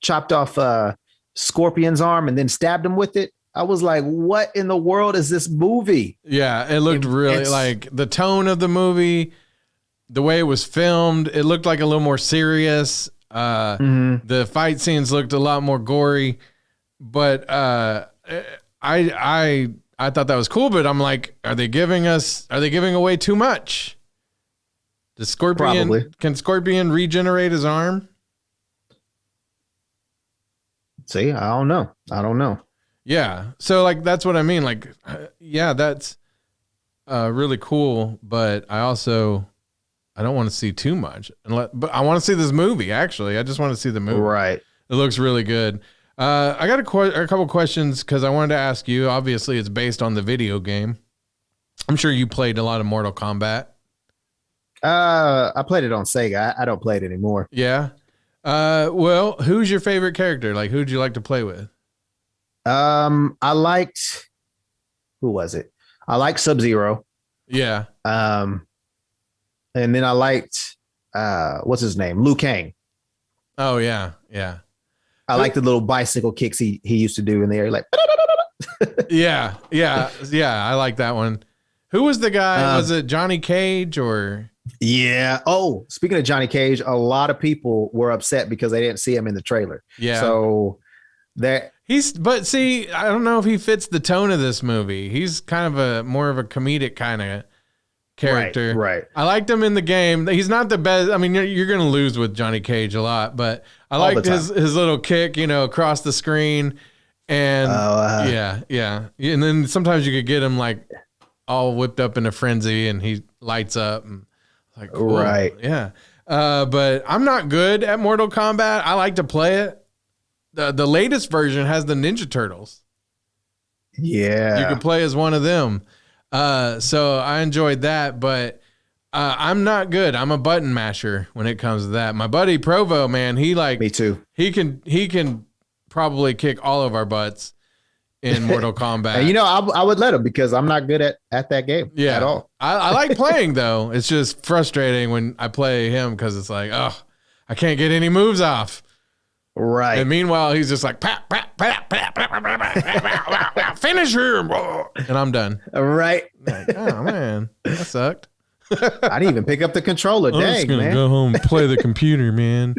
chopped off Scorpion's arm and then stabbed him with it, I was like, what in the world is this movie? Yeah, it looked really like the tone of the movie, the way it was filmed, it looked like a little more serious. The fight scenes looked a lot more gory, but I thought that was cool, but I'm like, are they giving away too much? Can Scorpion regenerate his arm? See, I don't know. Yeah. So like that's what I mean. Like, yeah, that's really cool. But I don't want to see too much. But I want to see this movie. Actually, I just want to see the movie. Right. It looks really good. I got a couple questions because I wanted to ask you. Obviously, it's based on the video game. I'm sure you played a lot of Mortal Kombat. I played it on Sega. I don't play it anymore. Yeah. Well, who's your favorite character? Like, who'd you like to play with? I liked, who was it? I liked Sub-Zero. Yeah. And then I liked, what's his name? Liu Kang. Oh yeah. Yeah. I like the little bicycle kicks he used to do in the air, like. Yeah. I like that one. Who was the guy? Was it Johnny Cage or? Yeah. Oh, speaking of Johnny Cage, a lot of people were upset because they didn't see him in the trailer. Yeah. So that but see, I don't know if he fits the tone of this movie. He's kind of more of a comedic kind of character. Right. I liked him in the game. He's not the best. I mean, you're going to lose with Johnny Cage a lot, but I liked his little kick, across the screen. And yeah. And then sometimes you could get him like all whipped up in a frenzy and he lights up and like, cool. Right. Yeah. But I'm not good at Mortal Kombat. I like to play it. The latest version has the Ninja Turtles. Yeah. You can play as one of them. So I enjoyed that, but I'm not good. I'm a button masher when it comes to that. My buddy Provo, man, me too. He can probably kick all of our butts in Mortal Kombat. And I would let him because I'm not good at that game at all. I like playing though. It's just frustrating when I play him because it's like, oh, I can't get any moves off. Right. And meanwhile, he's just like, pat, pat, pat, pat, pat, pat, pat, pat, finish him. And I'm done. Right. Like, oh, man, that sucked. I didn't even pick up the controller. I'm just going to go home and play the computer, man.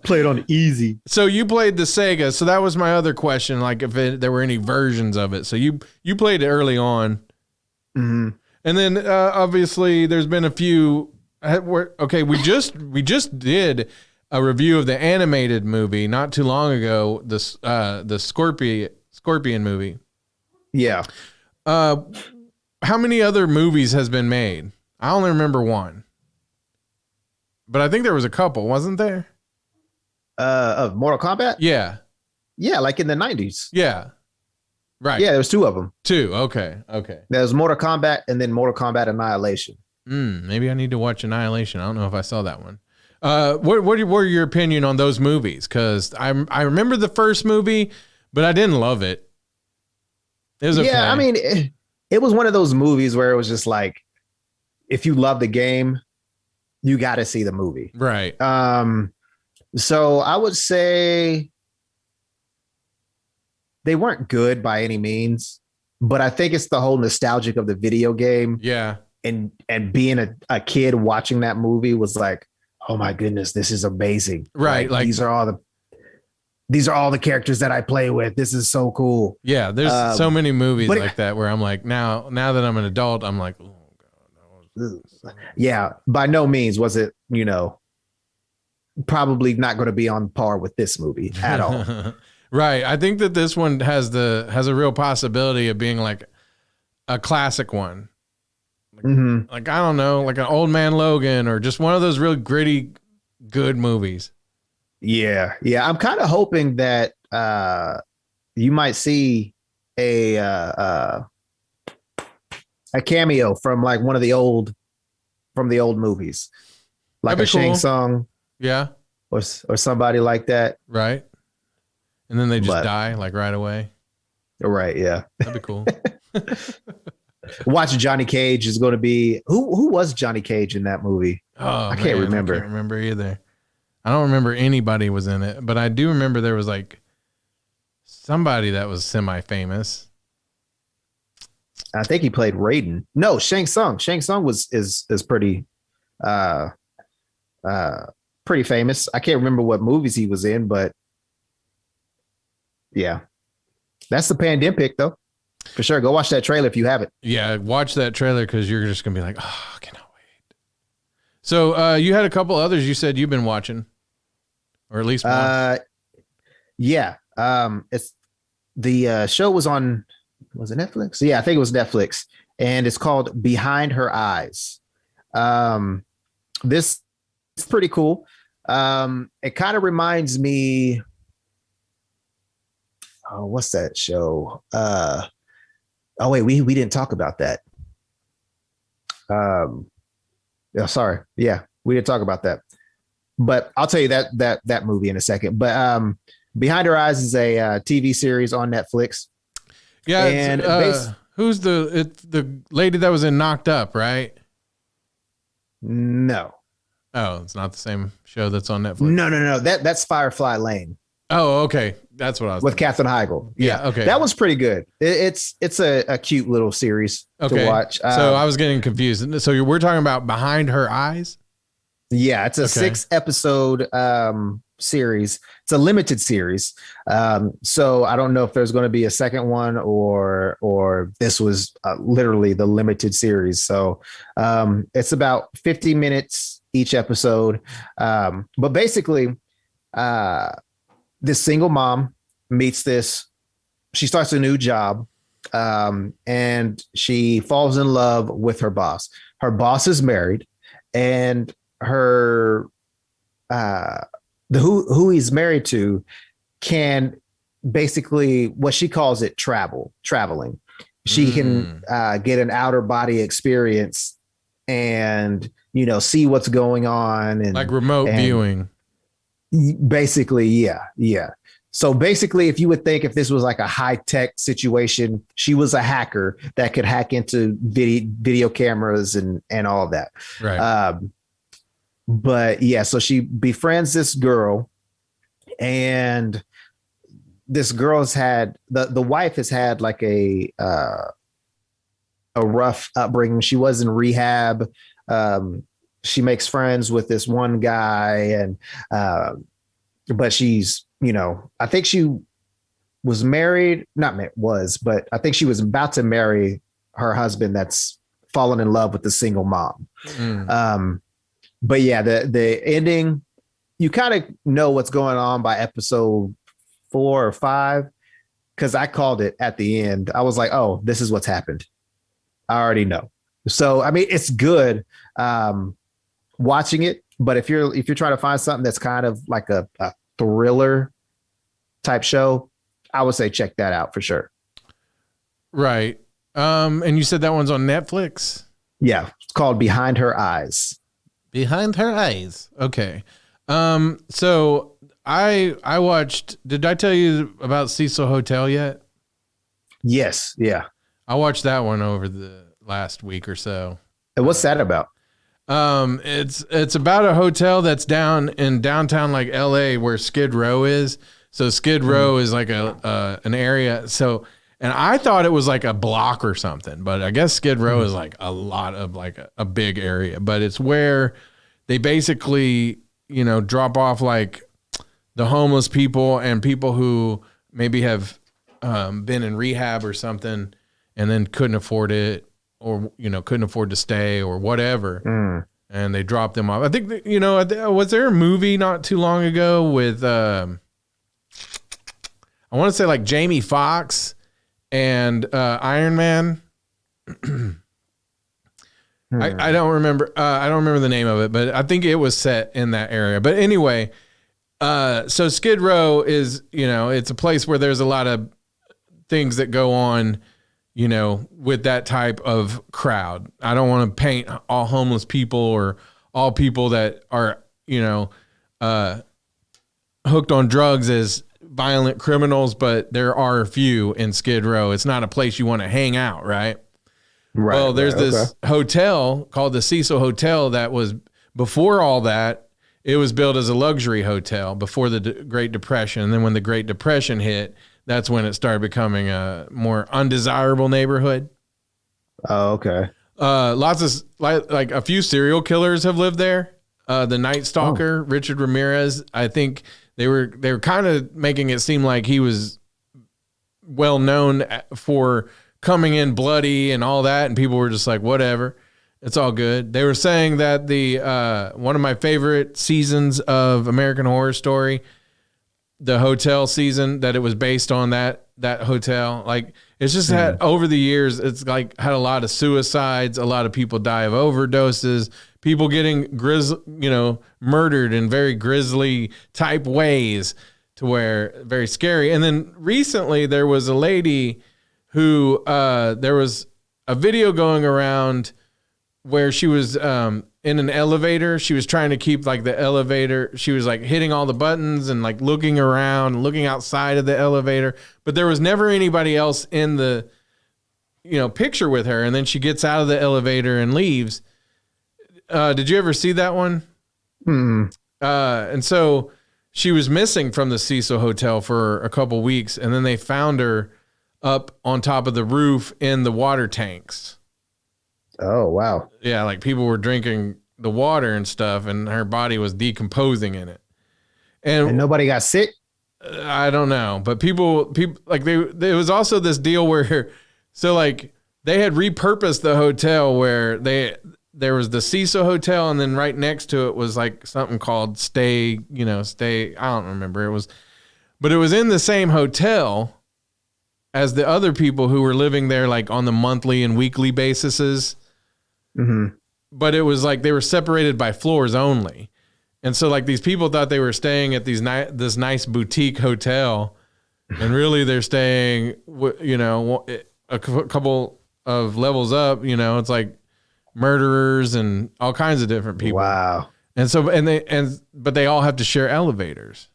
Play it on easy. So you played the Sega. So that was my other question. Like if there were any versions of it. So you played it early on. Mm-hmm. And then obviously there's been a few. Okay, we just did a review of the animated movie not too long ago. The Scorpion movie. Yeah. How many other movies has been made? I only remember one, but I think there was a couple, wasn't there? Of Mortal Kombat. Yeah. Yeah, like in the 90s. Yeah. Right. Yeah, there's two of them. Two. Okay. There's Mortal Kombat and then Mortal Kombat Annihilation. Maybe I need to watch Annihilation. I don't know if I saw that one. What were your opinion on those movies? Because I remember the first movie, but I didn't love it. It was okay. Yeah, I mean, it was one of those movies where it was just like, if you love the game, you got to see the movie. Right. So I would say they weren't good by any means, but I think it's the whole nostalgic of the video game. Yeah. And being a kid watching that movie was like, oh my goodness, this is amazing. Right. Like these are all the characters that I play with. This is so cool. Yeah. There's so many movies like that where I'm like, now that I'm an adult, I'm like, oh God. Yeah. By no means was it, probably not going to be on par with this movie at all. Right. I think that this one has a real possibility of being like a classic one. Like, I don't know, like an Old Man Logan or just one of those real gritty, good movies. Yeah. Yeah. I'm kind of hoping that you might see a cameo from like one of the old movies, like a Shang Tsung. Yeah. Or somebody like that. Right. And then they just die like right away. Right. Yeah. That'd be cool. Watch Johnny Cage is going to be who was Johnny Cage in that movie? Oh, I can't remember. I can't remember either. I don't remember anybody was in it, but I do remember there was like somebody that was semi-famous. I think he played Raiden. No, Shang Tsung. Shang Tsung is pretty pretty famous. I can't remember what movies he was in, but yeah. That's the PandemPick though. For sure. Go watch that trailer if you haven't. Yeah, watch that trailer because you're just going to be like, oh, I cannot wait. So you had a couple others you said you've been watching, or at least one. Yeah. It's the show was it Netflix? Yeah, I think it was Netflix, and it's called Behind Her Eyes. This is pretty cool. It kind of reminds me. Oh, what's that show? Oh wait, we didn't talk about that. Yeah, sorry. Yeah, we didn't talk about that. But I'll tell you that movie in a second. But Behind Her Eyes is a TV series on Netflix. Yeah, and who's the lady that was in Knocked Up, right? No. Oh, it's not the same show that's on Netflix. No. That's Firefly Lane. Oh, okay. That's what I was with Katherine Heigl. Yeah, okay. That was pretty good. It's a cute little series to watch. So I was getting confused. So we're talking about Behind Her Eyes? Yeah, it's a 6-episode series. It's a limited series. So I don't know if there's going to be a second one or this was literally the limited series. So it's about 50 minutes each episode. But basically, this single mom meets she starts a new job, and she falls in love with her boss. Her boss is married, and her who he's married to can basically, what she calls it, traveling. She can get an outer body experience and see what's going on, and like remote viewing. Basically, yeah. So basically, if you would think if this was like a high-tech situation, she was a hacker that could hack into video cameras and all of that. Right. But yeah, so she befriends this girl, and this girl has had the wife has had like a rough upbringing. She was in rehab. She makes friends with this one guy, and but she's, I think she was married, but I think she was about to marry her husband that's fallen in love with the single mom. But yeah, the ending, you kind of know what's going on by episode 4 or 5, because I called it at the end. I was like, oh, this is what's happened. I already know. So, I mean, it's good watching it, but if you're trying to find something that's kind of like a thriller type show, I would say check that out for sure. Right. And you said that one's on Netflix? Yeah, it's called Behind Her Eyes. Behind Her Eyes. Okay. So I watched, did I tell you about Cecil Hotel yet? Yes. Yeah. I watched that one over the last week or so. And what's that about? It's about a hotel that's down in downtown like LA where Skid Row is. So Skid Row is like an area. So, and I thought it was like a block or something, but I guess Skid Row is like a lot of like a big area, but it's where they basically, drop off like the homeless people and people who maybe have been in rehab or something and then couldn't afford it, or, couldn't afford to stay or whatever. And they drop them off. I think, was there a movie not too long ago with, I want to say like Jamie Foxx and Iron Man. I don't remember. I don't remember the name of it, but I think it was set in that area. But anyway, so Skid Row is, it's a place where there's a lot of things that go on, with that type of crowd. I don't want to paint all homeless people or all people that are, hooked on drugs as violent criminals, but there are a few in Skid Row. It's not a place you want to hang out, right? Right. Well, there's this hotel called the Cecil Hotel that was, before all that, it was built as a luxury hotel before the Great Depression. And then when the Great Depression hit, that's when it started becoming a more undesirable neighborhood. Oh, okay. Lots of like a few serial killers have lived there. The Night Stalker, Richard Ramirez. I think they were kind of making it seem like he was well known for coming in bloody and all that, and people were just like, whatever, it's all good. They were saying that the one of my favorite seasons of American Horror Story, the hotel season that it was based on that hotel. Like it's just had over the years, it's like had a lot of suicides, a lot of people die of overdoses, people getting murdered in very grisly type ways to where very scary. And then recently there was a lady who there was a video going around where she was in an elevator. She was trying to keep like the elevator. She was like hitting all the buttons and like looking around, looking outside of the elevator, but there was never anybody else in the, picture with her. And then she gets out of the elevator and leaves. Did you ever see that one? And so she was missing from the Cecil Hotel for a couple weeks. And then they found her up on top of the roof in the water tanks. Oh, wow. Yeah, like people were drinking the water and stuff, and her body was decomposing in it. And nobody got sick? I don't know. But people like there was also this deal where, so like they had repurposed the hotel where there was the Cecil Hotel, and then right next to it was like something called Stay, I don't remember. But it was in the same hotel as the other people who were living there like on the monthly and weekly bases. Mm-hmm. But it was like they were separated by floors only. And so like these people thought they were staying at this nice boutique hotel, and really they're staying, a couple of levels up, it's like murderers and all kinds of different people. Wow. And so, but they all have to share elevators.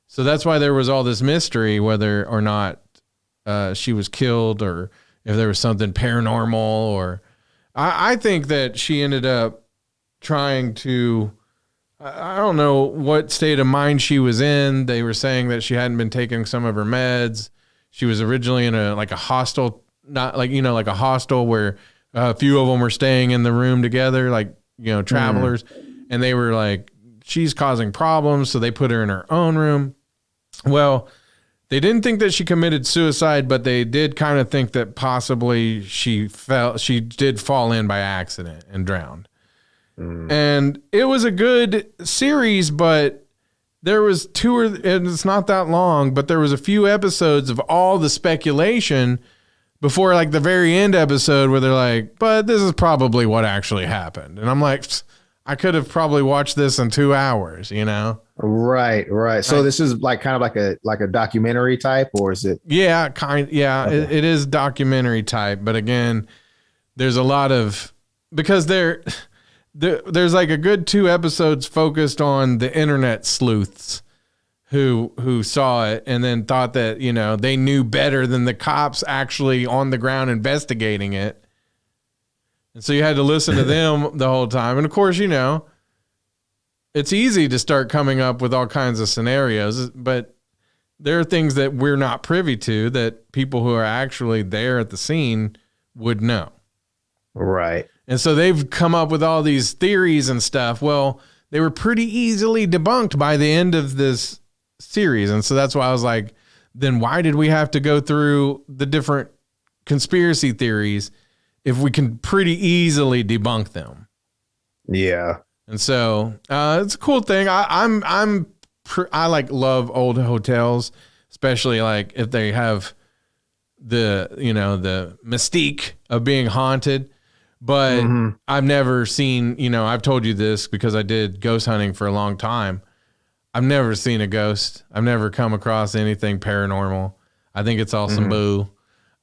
So that's why there was all this mystery, whether or not she was killed or if there was something paranormal, or I think that she ended up trying to, I don't know what state of mind she was in. They were saying that she hadn't been taking some of her meds. She was originally in a hostel, not like, like a hostel where a few of them were staying in the room together, like, travelers. And they were like, she's causing problems. So they put her in her own room. Well, they didn't think that she committed suicide, but they did kind of think that possibly she did fall in by accident and drowned. And it was a good series, but there was and it's not that long, but there was a few episodes of all the speculation before like the very end episode where they're like, but this is probably what actually happened. And I'm like, I could have probably watched this in 2 hours, Right. So this is like kind of like a documentary type, or is it? Yeah, okay. It is documentary type, but again, there's a lot of, because there's like a good 2 episodes focused on the internet sleuths who saw it and then thought that, they knew better than the cops actually on the ground investigating it. And so you had to listen to them the whole time. And of course, it's easy to start coming up with all kinds of scenarios, but there are things that we're not privy to that people who are actually there at the scene would know. Right. And so they've come up with all these theories and stuff. Well, they were pretty easily debunked by the end of this series. And so that's why I was like, then why did we have to go through the different conspiracy theories if we can pretty easily debunk them? Yeah. And so it's a cool thing. I like love old hotels, especially like if they have the mystique of being haunted. But I've never seen, I've told you this because I did ghost hunting for a long time. I've never seen a ghost. I've never come across anything paranormal. I think it's all some boo.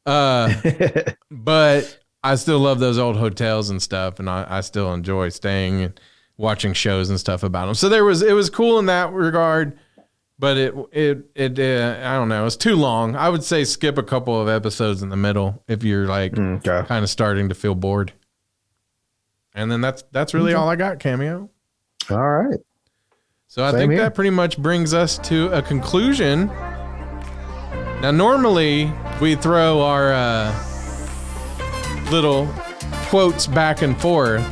But I still love those old hotels and stuff, and I still enjoy staying and watching shows and stuff about them. So it was cool in that regard, but it I don't know, it's too long. I would say skip a couple of episodes in the middle if you're like kind of starting to feel bored. And then that's really all I got, Cameo. All right. So I think that pretty much brings us to a conclusion. Now, normally we throw our little quotes back and forth.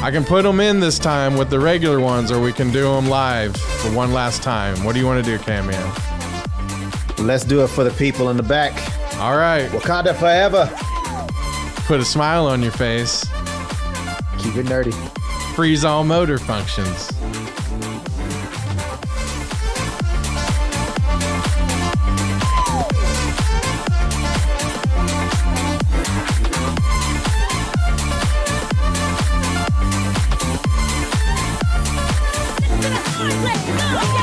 I can put them in this time with the regular ones, or we can do them live for one last time. What do you want to do, Cameo? Let's do it for the people in the back. All right. Wakanda forever. Put a smile on your face. Keep it nerdy. Freeze all motor functions. Go!